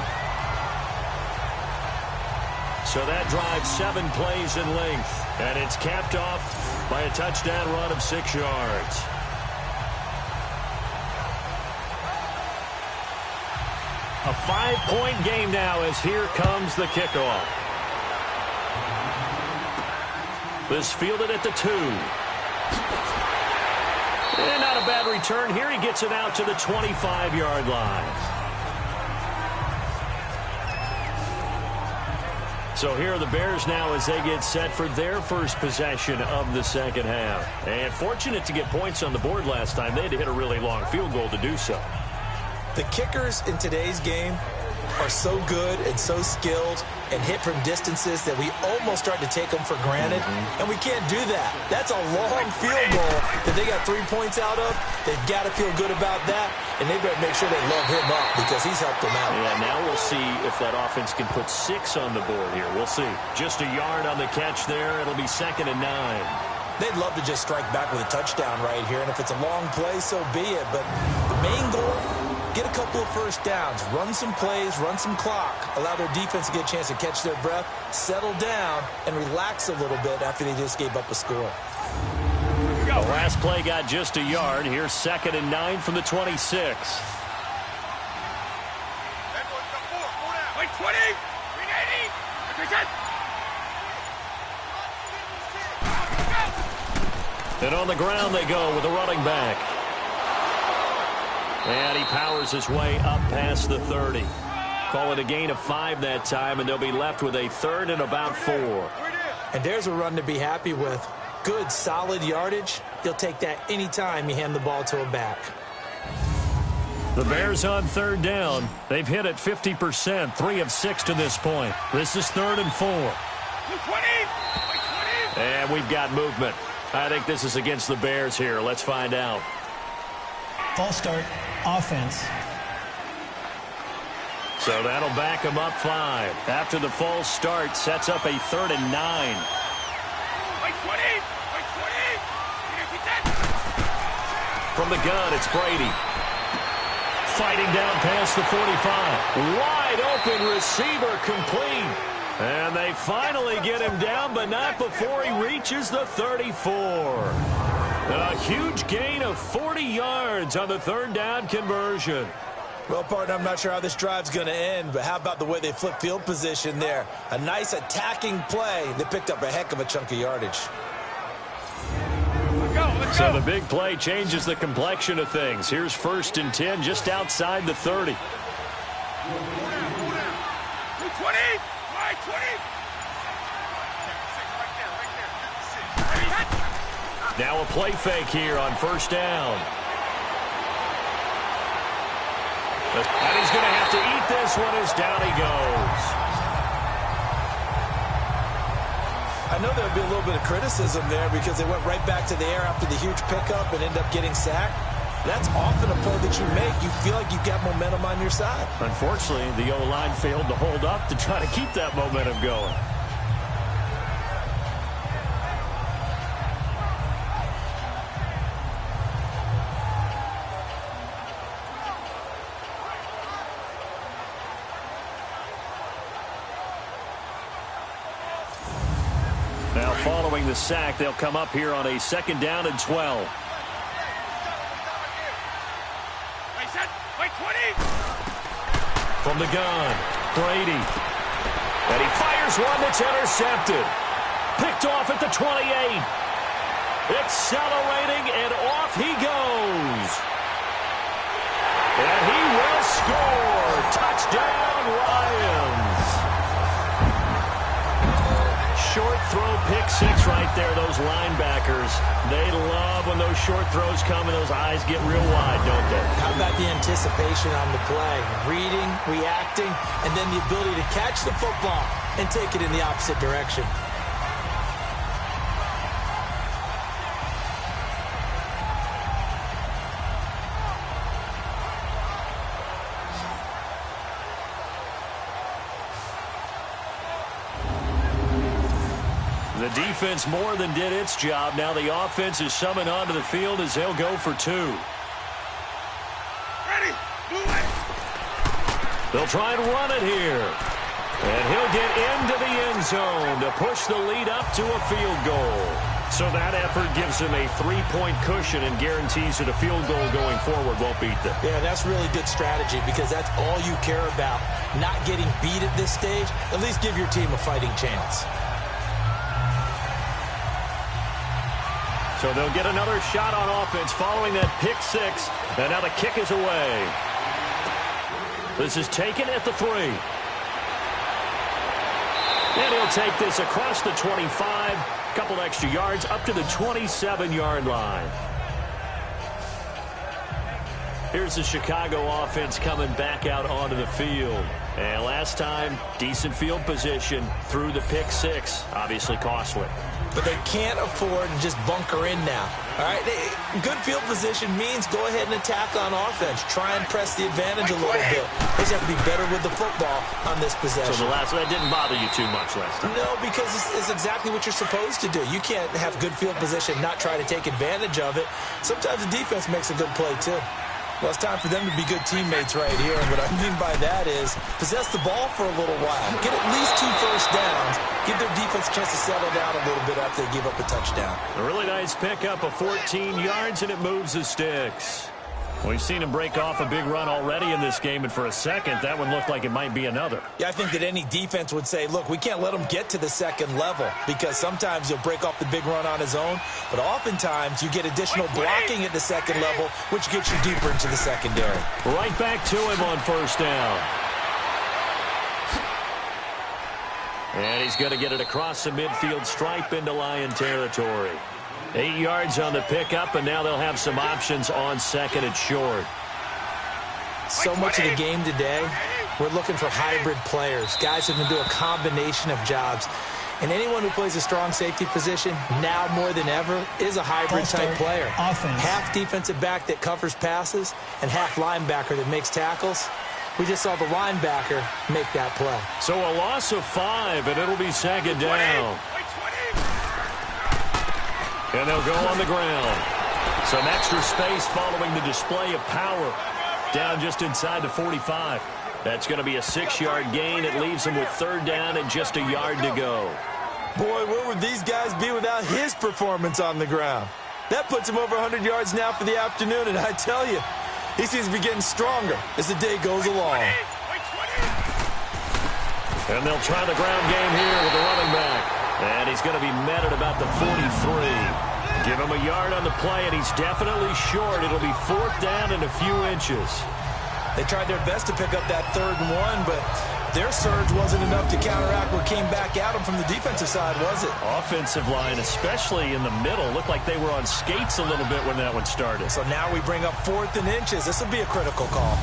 So that drives 7 plays in length. And it's capped off by a touchdown run of 6 yards. A 5-point game now as here comes the kickoff. This fielded at the 2. And not a bad return here. He gets it out to the 25-yard line. So here are the Bears now as they get set for their first possession of the second half. And fortunate to get points on the board last time. They had to hit a really long field goal to do so. The kickers in today's game are so good and so skilled and hit from distances that we almost start to take them for granted, and we can't do that. That's a long field goal that they got 3 points out of. They've got to feel good about that, and they better make sure they love him up because he's helped them out. Yeah, now we'll see if that offense can put 6 on the board here. We'll see. Just a yard on the catch there. It'll be 2nd and 9. They'd love to just strike back with a touchdown right here, and if it's a long play, so be it. But the main goal, get a couple of first downs, run some plays, run some clock, allow their defense to get a chance to catch their breath, settle down, and relax a little bit after they just gave up a score. The last play got just a yard. Here's 2nd and 9 from the 26. Wait, 20. 380. And on the ground they go with a running back. And he powers his way up past the 30. Call it a gain of 5 that time, and they'll be left with a 3rd and about 4. And there's a run to be happy with. Good, solid yardage. You'll take that any time you hand the ball to a back. The Bears on 3rd down. They've hit it 50%, 3 of 6 to this point. This is 3rd and 4. 20. And we've got movement. I think this is against the Bears here. Let's find out. False start, offense. So that'll back him up 5. After the false start, sets up a 3rd and 9. Wait, 20. From the gun, it's Brady. Fighting down past the 45. Wide open receiver complete. And they finally get him down, but not before he reaches the 34. A huge gain of 40 yards on the 3rd down conversion. Well, partner, I'm not sure how this drive's going to end, but how about the way they flip field position there? A nice attacking play that picked up a heck of a chunk of yardage. Let's So go. the big play changes the complexion of things. Here's 1st and 10 just outside the 30. 20. Right, 20. Now a play fake here on 1st down. And he's going to have to eat this one as down he goes. I know there'll be a little bit of criticism there because they went right back to the air after the huge pickup and ended up getting sacked. That's often a play that you make. You feel like you've got momentum on your side. Unfortunately, the O-line failed to hold up to try to keep that momentum going. following the sack. They'll come up here on a 2nd down and 12. From the gun, Brady. And he fires one that's intercepted. Picked off at the 28. Accelerating, and off he goes. And he will score. Touchdown, Lions. Short throw, pick six right there. Those linebackers, they love when those short throws come and those eyes get real wide, don't they? How about the anticipation on the play? Reading, reacting, and then the ability to catch the football and take it in the opposite direction. The defense more than did its job. Now the offense is summoned onto the field as they'll go for 2. Ready, move it. They'll try and run it here. And he'll get into the end zone to push the lead up to a field goal. So that effort gives him a 3-point cushion and guarantees that a field goal going forward won't beat them. Yeah, that's really good strategy because that's all you care about. Not getting beat at this stage. At least give your team a fighting chance. So they'll get another shot on offense following that pick six. And now the kick is away. This is taken at the 3. And he'll take this across the 25. Couple extra yards up to the 27-yard line. Here's the Chicago offense coming back out onto the field. And last time, decent field position through the pick six. Obviously costly. But they can't afford to just bunker in now. All right, good field position means go ahead and attack on offense. Try and press the advantage a little bit. They just have to be better with the football on this possession. So that didn't bother you too much last time? No, because it's exactly what you're supposed to do. You can't have good field position, not try to take advantage of it. Sometimes the defense makes a good play too. Well, it's time for them to be good teammates right here. And what I mean by that is possess the ball for a little while. Get at least 2 first downs. Give their defense a chance to settle down a little bit after they give up a touchdown. A really nice pickup of 14 yards, and it moves the sticks. We've seen him break off a big run already in this game, and for a second, that one looked like it might be another. Yeah, I think that any defense would say, look, we can't let him get to the second level because sometimes he'll break off the big run on his own, but oftentimes you get additional blocking at the second level, which gets you deeper into the secondary. Right back to him on first down. And he's going to get it across the midfield stripe into Lion territory. 8 yards on the pickup, and now they'll have some options on second and short. So much of the game today, we're looking for hybrid players, guys who can do a combination of jobs. And anyone who plays a strong safety position, now more than ever, is a hybrid-type player. Offense. Half defensive back that covers passes and half linebacker that makes tackles. We just saw the linebacker make that play. So a loss of 5, and it'll be second down. And they'll go on the ground. Some extra space following the display of power. Down just inside the 45. That's going to be a 6-yard gain. It leaves them with third down and just a yard to go. Boy, where would these guys be without his performance on the ground? That puts him over 100 yards now for the afternoon, and I tell you, he seems to be getting stronger as the day goes along. And they'll try the ground game here with the running back. And he's going to be met at about the 43. Give him a yard on the play, and he's definitely short. It'll be fourth down and a few inches. They tried their best to pick up that 3rd and 1, but their surge wasn't enough to counteract what came back at them from the defensive side, was it? Offensive line, especially in the middle, looked like they were on skates a little bit when that one started. So now we bring up 4th and inches. This will be a critical call.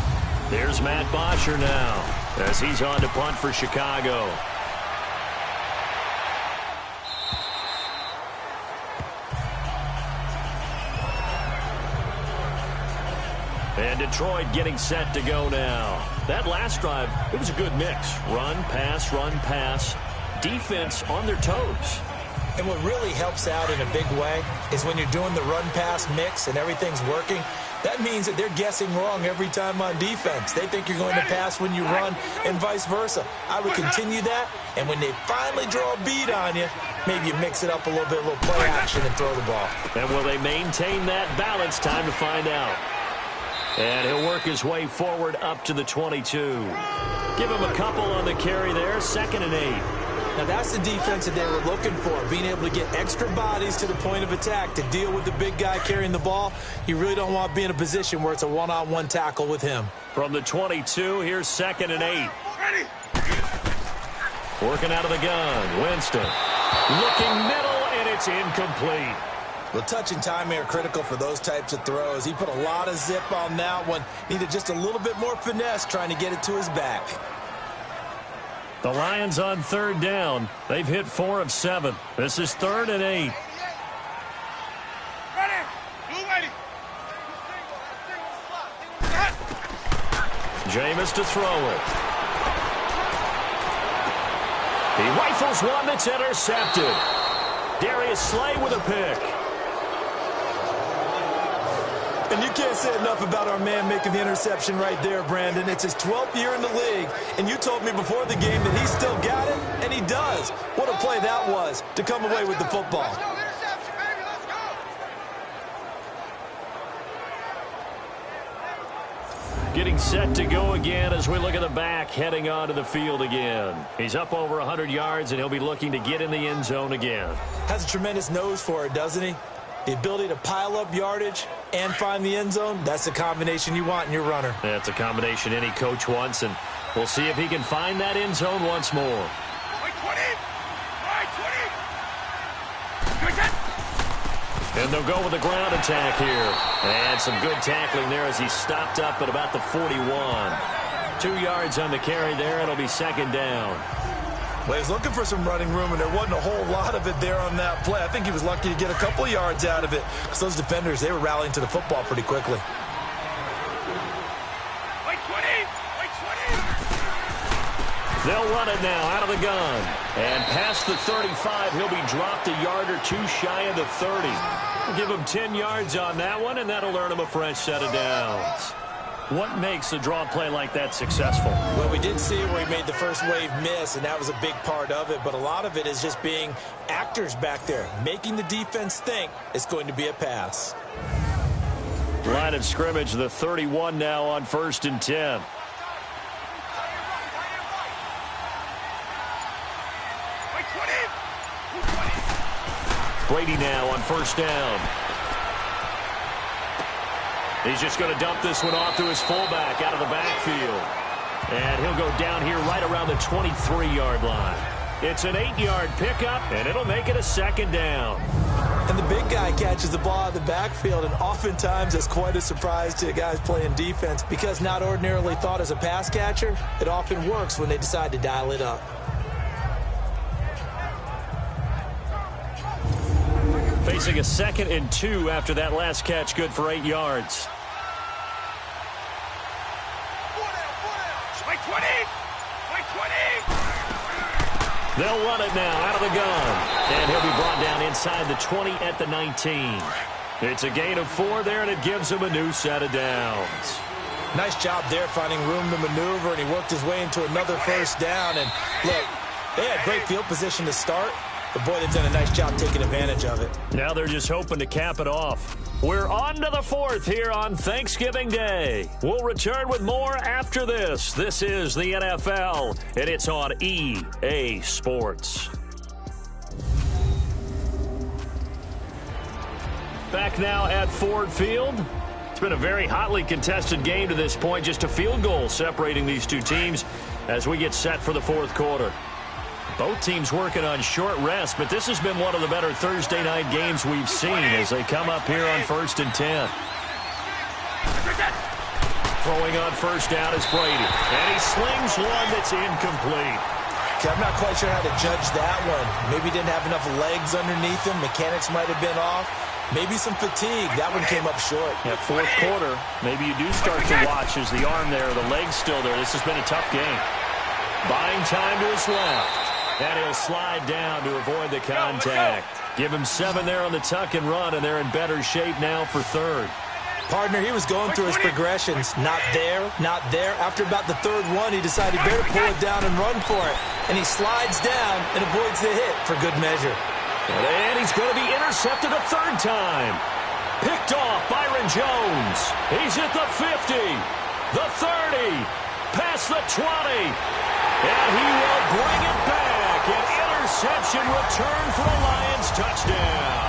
There's Matt Bosher now as he's on to punt for Chicago. And Detroit getting set to go now. That last drive, it was a good mix. Run, pass, defense on their toes. And what really helps out in a big way is when you're doing the run-pass mix and everything's working, that means that they're guessing wrong every time on defense. They think you're going to pass when you run and vice versa. I would continue that, and when they finally draw a beat on you, maybe you mix it up a little bit, a little play action and throw the ball. And will they maintain that balance? Time to find out. And he'll work his way forward up to the 22. Give him a couple on the carry there, 2nd and 8. Now that's the defense that they were looking for, being able to get extra bodies to the point of attack to deal with the big guy carrying the ball. You really don't want to be in a position where it's a one-on-one tackle with him. From the 22, here's 2nd and 8. Ready. Working out of the gun, Winston. Looking middle, and it's incomplete. Well, touch and time are critical for those types of throws. He put a lot of zip on that one. Needed just a little bit more finesse trying to get it to his back. The Lions on 3rd down. They've hit 4 of 7. This is 3rd and 8. Ready. Blue ready. Jameis to throw it. He rifles one that's intercepted. Darius Slay with a pick. And you can't say enough about our man making the interception right there, Brandon. It's his 12th year in the league, and you told me before the game that he still got it, and he does. What a play that was to come away with the football. Let's go. Interception, baby. Let's go. Getting set to go again as we look at the back, heading onto the field again. He's up over 100 yards, and he'll be looking to get in the end zone again. Has a tremendous nose for it, doesn't he? The ability to pile up yardage and find the end zone, that's the combination you want in your runner. That's a combination any coach wants, and we'll see if he can find that end zone once more. Right 20. Right 20. And they'll go with the ground attack here. And some good tackling there as he stopped up at about the 41. 2 yards on the carry there. It'll be 2nd down. Well, he was looking for some running room, and there wasn't a whole lot of it there on that play. I think he was lucky to get a couple yards out of it because those defenders, they were rallying to the football pretty quickly. Right 20. Right 20. They'll run it now out of the gun. And past the 35, he'll be dropped a yard or two shy of the 30. We'll give him 10 yards on that one, and that'll earn him a fresh set of downs. What makes a draw play like that successful? Well, we did see where he made the first wave miss, and that was a big part of it. But a lot of it is just being actors back there, making the defense think it's going to be a pass. Line of scrimmage, the 31 now on 1st and 10. Right 20. Brady now on 1st down. He's just going to dump this one off to his fullback out of the backfield. And he'll go down here right around the 23-yard line. It's an 8-yard pickup, and it'll make it a 2nd down. And the big guy catches the ball out of the backfield, and oftentimes it's quite a surprise to the guys playing defense because not ordinarily thought as a pass catcher, it often works when they decide to dial it up. Facing a 2nd and 2 after that last catch, good for 8 yards. Right 20. Right 20. They'll run it now out of the gun. And he'll be brought down inside the 20 at the 19. It's a gain of 4 there, and it gives him a new set of downs. Nice job there finding room to maneuver, and he worked his way into another 1st down. And look, they had great field position to start. But, boy, they've done a nice job taking advantage of it. Now they're just hoping to cap it off. We're on to the 4th here on Thanksgiving Day. We'll return with more after this. This is the NFL, and it's on EA Sports. Back now at Ford Field. It's been a very hotly contested game to this point. Just a field goal separating these two teams as we get set for the 4th quarter. Both teams working on short rest, but this has been one of the better Thursday night games we've seen as they come up here on 1st and 10. Throwing on 1st down is Brady, and he slings one that's incomplete. Okay, I'm not quite sure how to judge that one. Maybe he didn't have enough legs underneath him. Mechanics might have been off. Maybe some fatigue. That one came up short. Yeah, 4th quarter, maybe you do start to watch as the arm there, the leg's still there. This has been a tough game. Buying time to his left. And he'll slide down to avoid the contact. Give him 7 there on the tuck and run, and they're in better shape now for third. Partner, he was going through his progressions. Not there, not there. After about the third one, he decided better pull it down and run for it. And he slides down and avoids the hit for good measure. And he's going to be intercepted a third time. Picked off Byron Jones. He's at the 50, the 30, past the 20. And he will bring it back. An interception return for a Lions touchdown.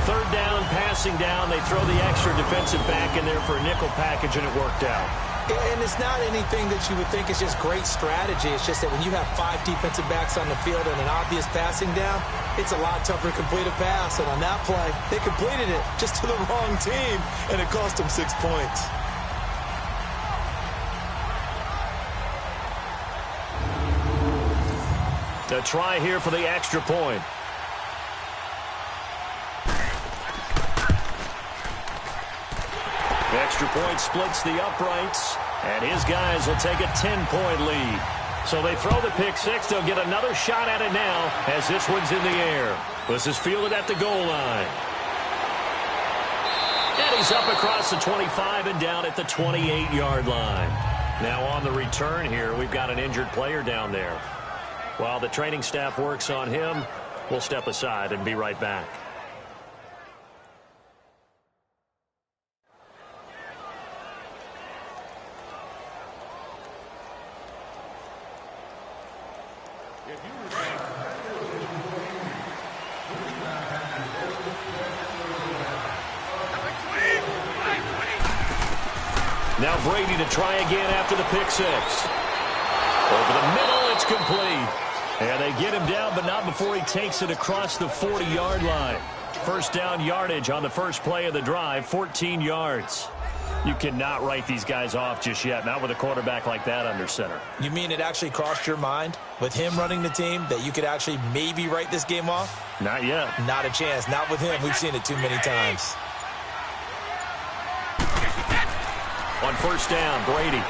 Third down, passing down. They throw the extra defensive back in there for a nickel package, and it worked out. And it's not anything that you would think is just great strategy. It's just that when you have 5 defensive backs on the field and an obvious passing down, it's a lot tougher to complete a pass. And on that play, they completed it just to the wrong team, and it cost them 6 points. A try here for the extra point. The extra point splits the uprights, and his guys will take a 10-point lead. So they throw the pick six. They'll get another shot at it now as this one's in the air. This is fielded at the goal line. And he's up across the 25 and down at the 28-yard line. Now on the return here, we've got an injured player down there. While the training staff works on him, we'll step aside and be right back. Now Brady to try again after the pick six. Over the middle, it's complete. And they get him down, but not before he takes it across the 40-yard line. First down yardage on the first play of the drive, 14 yards. You cannot write these guys off just yet, not with a quarterback like that under center. You mean it actually crossed your mind with him running the team that you could actually maybe write this game off? Not yet. Not a chance. Not with him. We've seen it too many times. On first down, Brady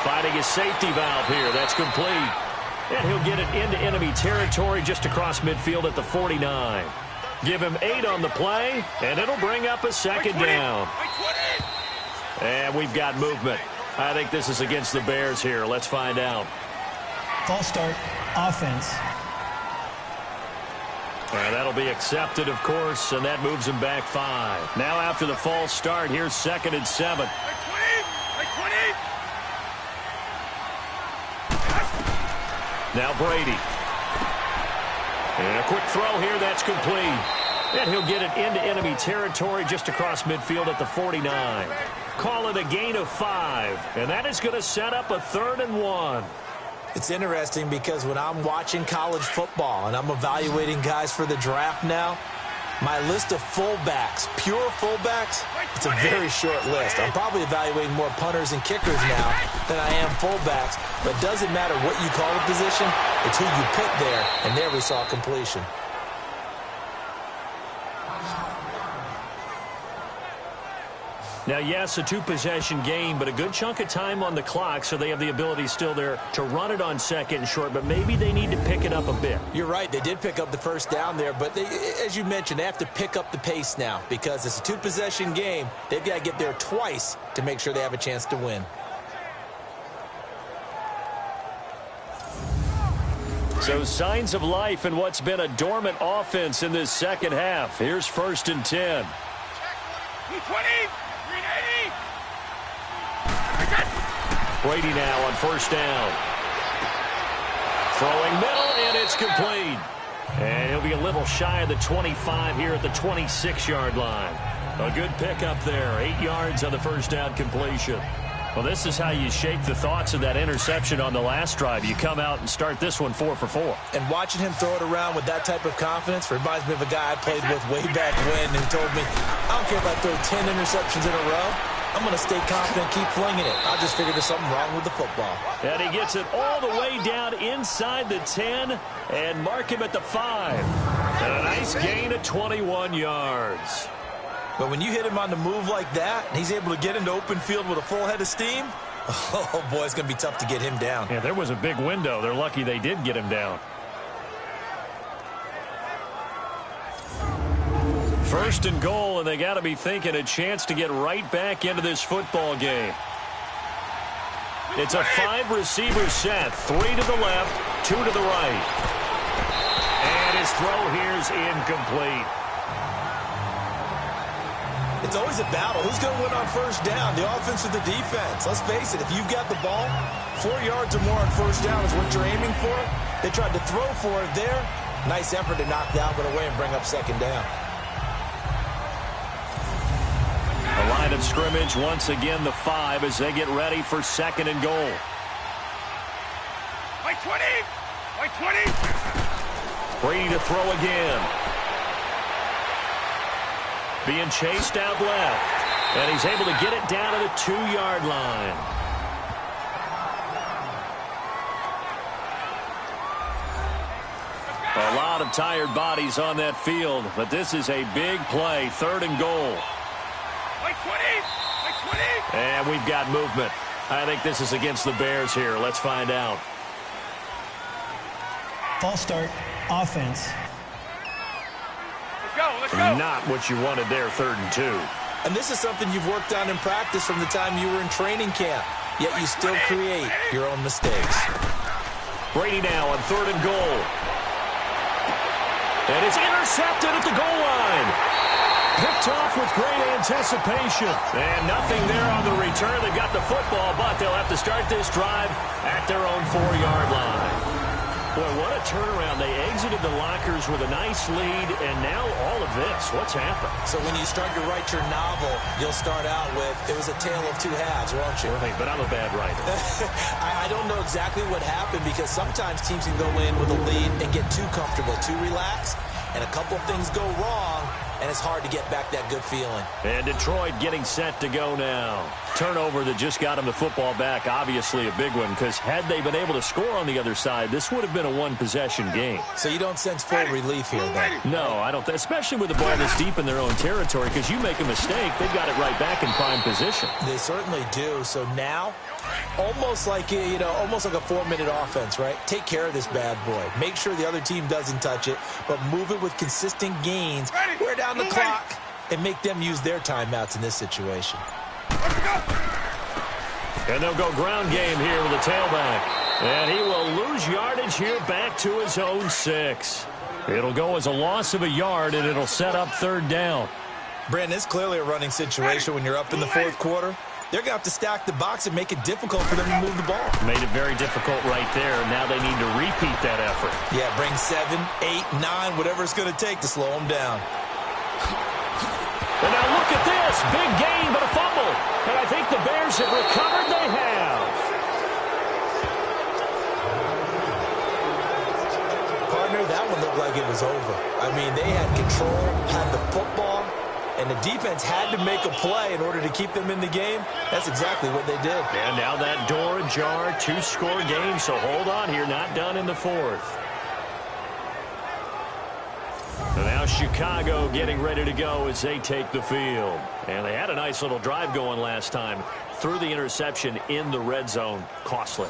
finding his safety valve here. That's complete. And he'll get it into enemy territory just across midfield at the 49. Give him 8 on the play, and it'll bring up a second down. And we've got movement. I think this is against the Bears here. Let's find out. False start, offense. And that'll be accepted, of course, and that moves him back 5. Now after the false start, here's 2nd and 7. Now Brady. And a quick throw here, that's complete. And he'll get it into enemy territory just across midfield at the 49. Call it a gain of 5. And that is going to set up a 3rd and 1. It's interesting because when I'm watching college football and I'm evaluating guys for the draft now, my list of fullbacks, pure fullbacks, it's a very short list. I'm probably evaluating more punters and kickers now than I am fullbacks, but it doesn't matter what you call the position, it's who you put there, and there we saw completion. Now, yes, a 2-possession game, but a good chunk of time on the clock, so they have the ability still there to run it on 2nd and short, but maybe they need to pick it up a bit. You're right. They did pick up the first down there, but they, as you mentioned, they have to pick up the pace now because it's a 2-possession game. They've got to get there twice to make sure they have a chance to win. So signs of life in what's been a dormant offense in this second half. Here's 1st and 10. 20. Brady now on first down. Throwing middle, and it's complete. And he'll be a little shy of the 25 here at the 26-yard line. A good pickup there. 8 yards on the first down completion. Well, this is how you shake the thoughts of that interception on the last drive. You come out and start this one 4 for 4. And watching him throw it around with that type of confidence reminds me of a guy I played with way back when who told me, I don't care if I throw 10 interceptions in a row. I'm going to stay confident, keep flinging it. I just figured there's something wrong with the football. And he gets it all the way down inside the 10 and mark him at the 5. And a nice gain of 21 yards. But when you hit him on the move like that, and he's able to get into open field with a full head of steam, Oh, boy, it's going to be tough to get him down. Yeah, there was a big window. They're lucky they did get him down. First and goal, and they got to be thinking a chance to get right back into this football game. It's a 5-receiver set. 3 to the left, 2 to the right. And his throw here's incomplete. It's always a battle. Who's going to win on first down, the offense or the defense? Let's face it, if you've got the ball, 4 yards or more on first down is what you're aiming for. They tried to throw for it there. Nice effort to knock that one away and bring up second down. The line of scrimmage, once again, the 5 as they get ready for second and goal. By 20! By 20! Brady to throw again. Being chased out left. And he's able to get it down to the 2-yard line. A lot of tired bodies on that field, but this is a big play, 3rd and goal. By 20! By 20! And we've got movement. I think this is against the Bears here. Let's find out. False start, offense. Let's go, let's go! Not what you wanted there, 3rd and 2. And this is something you've worked on in practice from the time you were in training camp. Yet you still create your own mistakes. Brady now on 3rd and goal. And it's intercepted at the goal line. Picked off with great anticipation. And nothing there on the return. They got the football, but they'll have to start this drive at their own 4-yard line. Boy, what a turnaround. They exited the lockers with a nice lead, and now all of this. What's happened? So when you start to write your novel, you'll start out with, it was a tale of 2 halves, won't you? Right, but I'm a bad writer. I don't know exactly what happened because sometimes teams can go in with a lead and get too comfortable, too relaxed, and a couple of things go wrong, and it's hard to get back that good feeling. And Detroit getting set to go now. Turnover that just got them the football back, obviously a big one, because had they been able to score on the other side, this would have been a 1-possession game. So you don't sense full relief here, then? No, I don't. Especially with the ball this deep in their own territory, because you make a mistake, they've got it right back in prime position. They certainly do. So now, almost like almost like a 4-minute offense, right? Take care of this bad boy. Make sure the other team doesn't touch it, but move it with consistent gains. Wear down the clock and make them use their timeouts in this situation. And they'll go ground game here with the tailback. And he will lose yardage here back to his own 6. It'll go as a loss of a yard, and it'll set up 3rd down. Brandon, it's clearly a running situation when you're up in the 4th quarter. They're going to have to stack the box and make it difficult for them to move the ball. Made it very difficult right there. Now they need to repeat that effort. Yeah, bring 7, 8, 9, whatever it's going to take to slow them down. And now look at this. Big gain, but a fumble. And I think the Bears have recovered. They have. Partner, that one looked like it was over. I mean, they had control, had the football, and the defense had to make a play in order to keep them in the game. That's exactly what they did. And now that door ajar, 2-score game. So hold on here. Not done in the 4th. And now Chicago getting ready to go as they take the field. And they had a nice little drive going last time. Threw the interception in the red zone. Costly.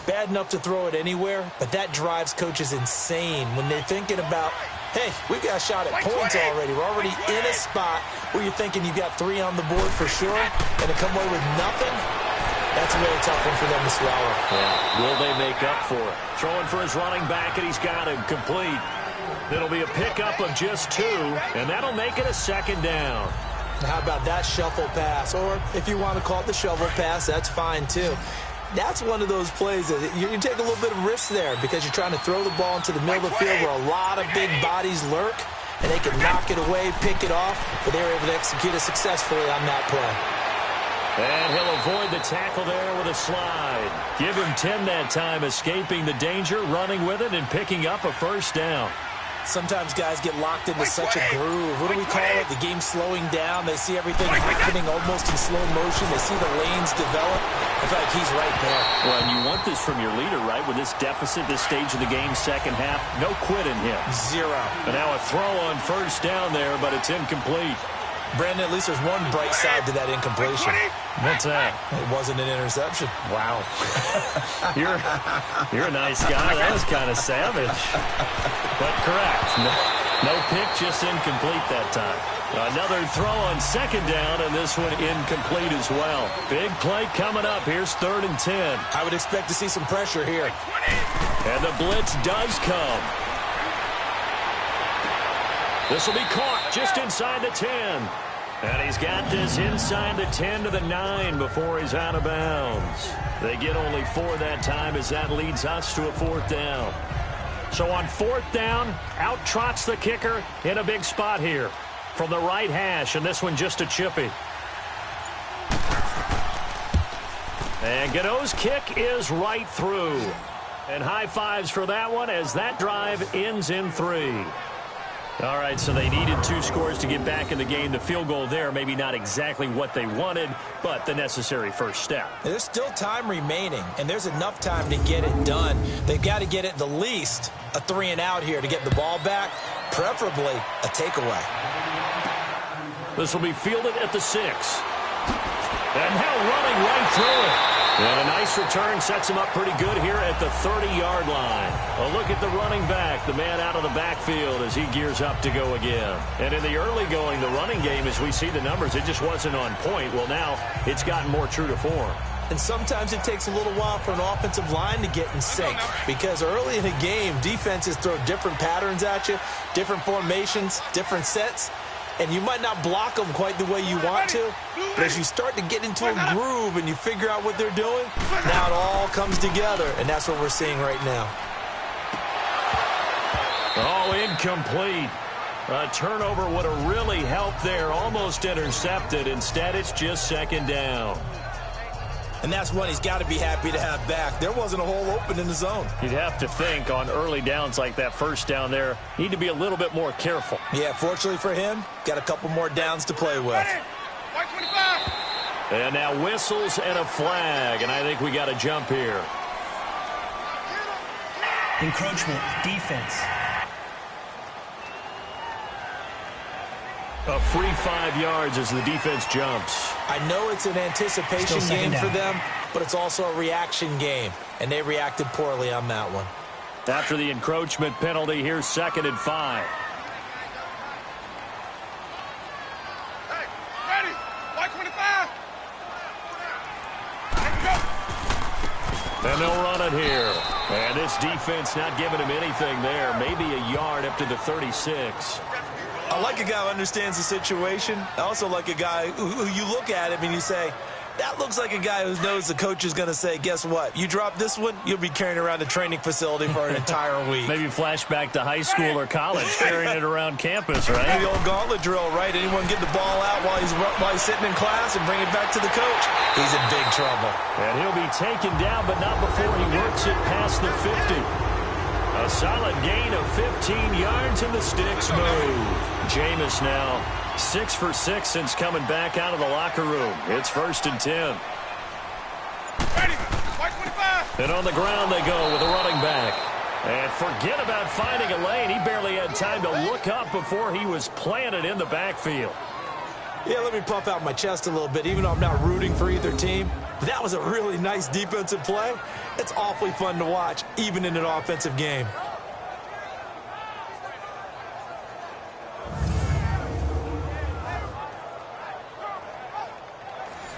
Bad enough to throw it anywhere, but that drives coaches insane when they're thinking about, hey, we've got a shot at points already. We're already in a spot where you're thinking you've got 3 on the board for sure, and to come away with nothing, that's a really tough one for them to swallow. Yeah. Will they make up for it? Throwing for his running back, and he's got him complete. It'll be a pickup of just 2, and that'll make it a 2nd down. How about that shuffle pass? Or if you want to call it the shovel pass, that's fine too. That's one of those plays that you can take a little bit of risk there because you're trying to throw the ball into the middle of the field where a lot of big bodies lurk, and they can knock it away, pick it off, but they were able to execute it successfully on that play. And he'll avoid the tackle there with a slide. Give him 10 that time, escaping the danger, running with it, and picking up a 1st down. Sometimes guys get locked into such a groove. What do we call it? The game slowing down. They see everything happening almost in slow motion. They see the lanes develop. I feel like he's right there. Well, and you want this from your leader, right? With this deficit, this stage of the game, 2nd half, no quit in him. 0. And now a throw on 1st down there, but it's incomplete. Brandon, at least there's one bright side to that incompletion. What's that? It wasn't an interception. Wow. You're a nice guy. That was kind of savage. But correct. No pick, just incomplete that time. Another throw on second down, and this one incomplete as well. Big play coming up. Here's 3rd and 10. I would expect to see some pressure here. And the blitz does come. This will be caught just inside the 10. And he's got this inside the 10 to the 9 before he's out of bounds. They get only 4 that time as that leads us to a 4th down. So on 4th down, out trots the kicker in a big spot here from the right hash, and this one just a chippy. And Gano's kick is right through. And high fives for that one as that drive ends in 3. All right, so they needed 2 scores to get back in the game. The field goal there, maybe not exactly what they wanted, but the necessary first step. There's still time remaining, and there's enough time to get it done. They've got to get it the least a 3 and out here to get the ball back, preferably a takeaway. This will be fielded at the 6. And now running right through it. And a nice return sets him up pretty good here at the 30-yard line. A look at the running back, the man out of the backfield as he gears up to go again. And in the early going, the running game, as we see the numbers, it just wasn't on point. Well, now it's gotten more true to form. And sometimes it takes a little while for an offensive line to get in sync because early in a game, defenses throw different patterns at you, different formations, different sets. And you might not block them quite the way you want to, but as you start to get into a groove and you figure out what they're doing, now it all comes together, and that's what we're seeing right now. Oh, incomplete. A turnover would have really helped there, almost intercepted. Instead, it's just 2nd down. And that's one he's got to be happy to have back. There wasn't a hole open in the zone. You'd have to think on early downs like that first down there, need to be a little bit more careful. Yeah, fortunately for him, got a couple more downs to play with. And now whistles and a flag, and I think we got a jump here. Encroachment, defense. A free 5 yards as the defense jumps. I know it's an anticipation game for them, but it's also a reaction game, and they reacted poorly on that one. After the encroachment penalty, here's 2nd and 5. Hey, ready? White 25. Let's go. And they'll run it here. And this defense not giving him anything there. Maybe a yard up to the 36. I like a guy who understands the situation. I also like a guy who you look at him and you say, that looks like a guy who knows the coach is going to say, guess what? You drop this one, you'll be carrying around a training facility for an entire week. Maybe flashback to high school or college, carrying it around campus, right? The old gauntlet drill, right? Anyone get the ball out while he's sitting in class and bring it back to the coach? He's in big trouble. And he'll be taken down, but not before he works it past the 50. A solid gain of 15 yards, and the sticks move. Jameis now 6 for 6 since coming back out of the locker room. It's 1st and 10. Ready? White 25. And on the ground they go with a running back. And forget about finding a lane. He barely had time to look up before he was planted in the backfield. Yeah, let me puff out my chest a little bit, even though I'm not rooting for either team. That was a really nice defensive play. It's awfully fun to watch, even in an offensive game.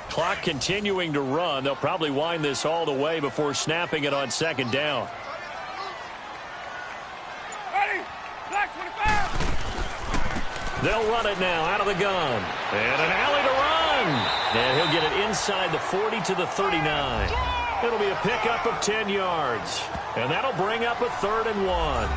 Clock continuing to run. They'll probably wind this all the way before snapping it on 2nd down. Ready? Black 25. They'll run it now out of the gun. And an alley to run. And he'll get it inside the 40 to the 39. It'll be a pickup of 10 yards. And that'll bring up a 3rd and 1.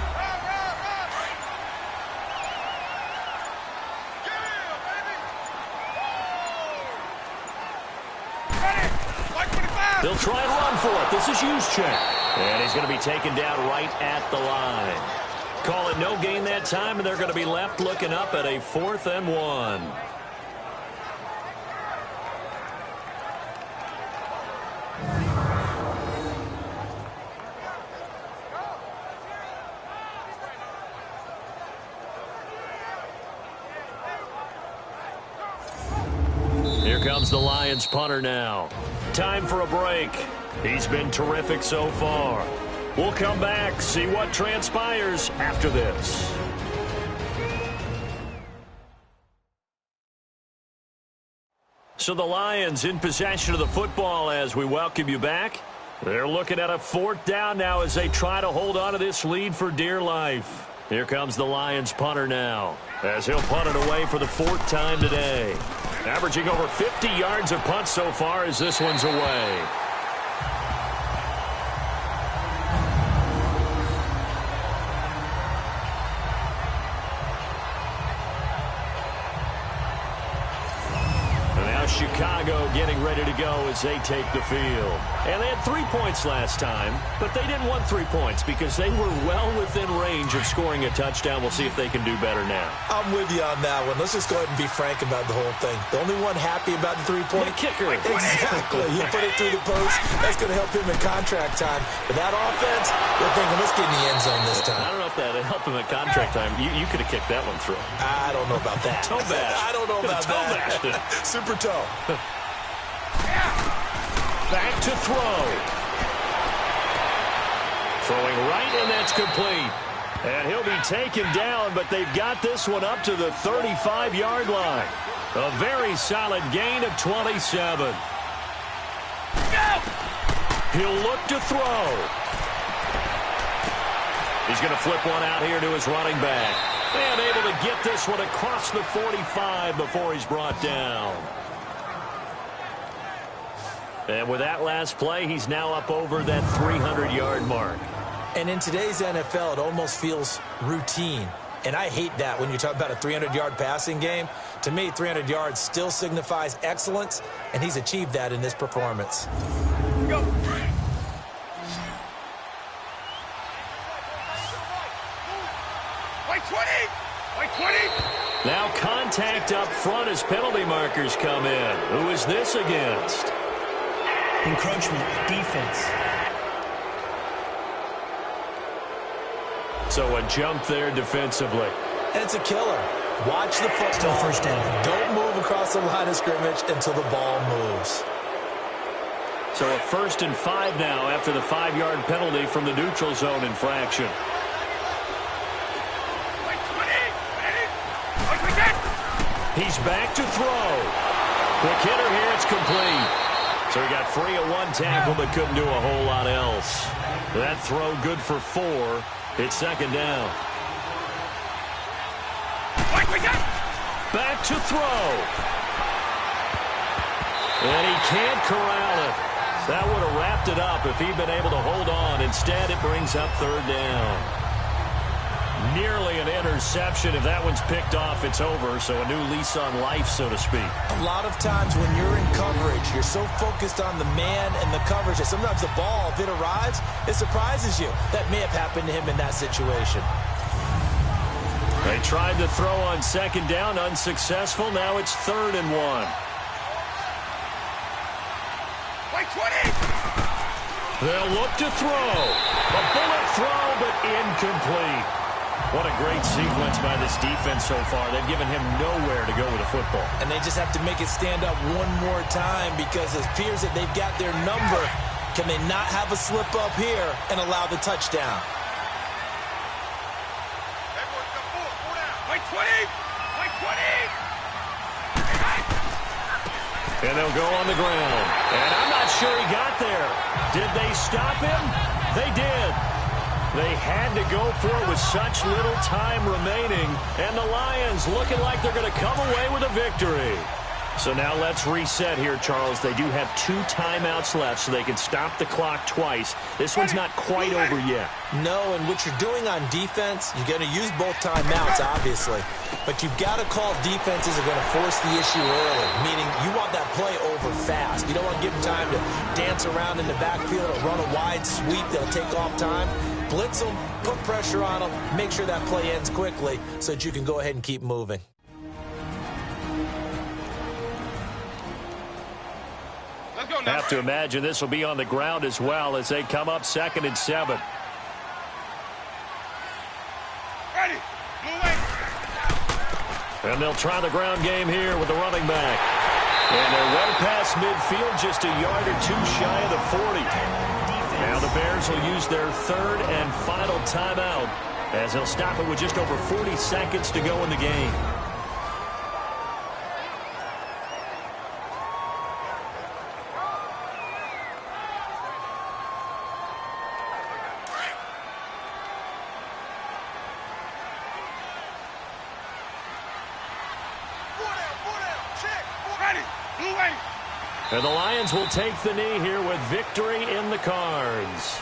They'll try and run for it. This is Juszczyk. And he's going to be taken down right at the line. Call it no gain that time, and they're going to be left looking up at a 4th and 1. comes the Lions punter now. Time for a break. He's been terrific so far. We'll come back, see what transpires after this. So the Lions in possession of the football as we welcome you back. They're looking at a 4th down now as they try to hold on to this lead for dear life. Here comes the Lions punter now as he'll punt it away for the 4th time today. Averaging over 50 yards of punt so far as this one's away. Chicago getting ready to go as they take the field. And they had 3 points last time, but they didn't want 3 points because they were well within range of scoring a touchdown. We'll see if they can do better now. I'm with you on that one. Let's just go ahead and be frank about the whole thing. The only one happy about the 3-point kicker. Exactly. You put it through the post. That's going to help him in contract time. But that offense, they're thinking, let's get in the end zone this time. I don't know if that would help him in contract time. You could have kicked that one through. I don't know about that. Toe bash. I don't know about that. Super toe. Back to throw. Throwing right, and that's complete. And he'll be taken down, but they've got this one up to the 35-yard line. A very solid gain of 27. He'll look to throw. He's going to flip one out here to his running back. And able to get this one across the 45 before he's brought down. And with that last play, he's now up over that 300-yard mark. And in today's NFL, it almost feels routine. And I hate that when you talk about a 300-yard passing game. To me, 300 yards still signifies excellence, and he's achieved that in this performance. Go. White 20! White 20! Now contact up front as penalty markers come in. Who is this against? Encroachment, defense. So a jump there defensively. And it's a killer. Watch the football. Still first down. Don't move across the line of scrimmage until the ball moves. So a 1st and 5 now after the 5-yard penalty from the neutral zone infraction. He's back to throw. Quick hitter here, it's complete. So he got free of one tackle but couldn't do a whole lot else. That throw good for 4. It's 2nd down. Back to throw. And he can't corral it. That would have wrapped it up if he'd been able to hold on. Instead, it brings up 3rd down. Nearly an interception. If that one's picked off, it's over. So a new lease on life, so to speak. A lot of times when you're in coverage, you're so focused on the man and the coverage that sometimes the ball, if it arrives, it surprises you. That may have happened to him in that situation. They tried to throw on 2nd down, unsuccessful. Now it's 3rd and 1. White 20! They'll look to throw. A bullet throw, but incomplete. What a great sequence by this defense so far. They've given him nowhere to go with the football. And they just have to make it stand up one more time because it appears that they've got their number. Can they not have a slip up here and allow the touchdown? White 20! White 20! And they'll go on the ground. And I'm not sure he got there. Did they stop him? They did. They had to go for it with such little time remaining. And the Lions looking like they're going to come away with a victory. So now let's reset here, Charles. They do have 2 timeouts left, so they can stop the clock twice. This one's not quite over yet. No, and what you're doing on defense, you're going to use both timeouts, obviously. But you've got to call defenses are going to force the issue early, meaning you want that play over fast. You don't want to give them time to dance around in the backfield or run a wide sweep that'll take off time. Blitz them, put pressure on them, make sure that play ends quickly so that you can go ahead and keep moving. Have to imagine this will be on the ground as well as they come up 2nd and 7. Ready. Blue wing. And they'll try the ground game here with the running back. And they're way past midfield, just a yard or two shy of the 40. Now the Bears will use their third and final timeout as they'll stop it with just over 40 seconds to go in the game. And the Lions will take the knee here with victory in the cards.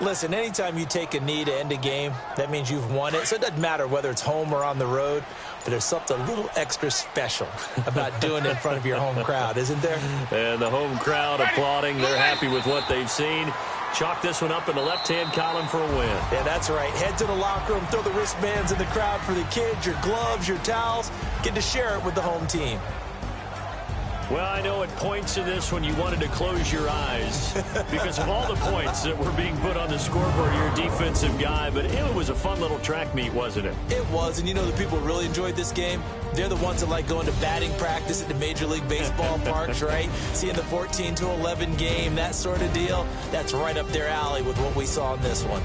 Listen, anytime you take a knee to end a game, that means you've won it. So it doesn't matter whether it's home or on the road, but there's something a little extra special about doing it in front of your home crowd, isn't there? And the home crowd applauding. They're happy with what they've seen. Chalk this one up in the left-hand column for a win. Yeah, that's right. Head to the locker room, throw the wristbands in the crowd for the kids, your gloves, your towels. Get to share it with the home team. Well, I know at points in this when you wanted to close your eyes because of all the points that were being put on the scoreboard, you're a defensive guy, but it was a fun little track meet, wasn't it? It was, and you know the people who really enjoyed this game? They're the ones that like going to batting practice at the Major League Baseball parks, right? Seeing the 14-11 game, that sort of deal. That's right up their alley with what we saw in this one.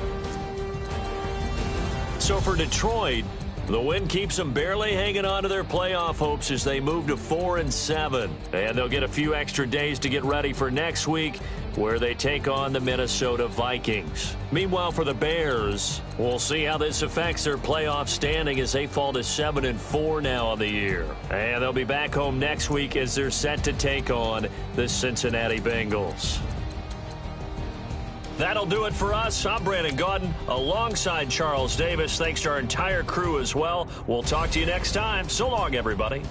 So for Detroit, the win keeps them barely hanging on to their playoff hopes as they move to 4-7. And they'll get a few extra days to get ready for next week, where they take on the Minnesota Vikings. Meanwhile, for the Bears, we'll see how this affects their playoff standing as they fall to 7-4 now on the year. And they'll be back home next week as they're set to take on the Cincinnati Bengals. That'll do it for us. I'm Brandon Gaudin alongside Charles Davis. Thanks to our entire crew as well. We'll talk to you next time. So long, everybody.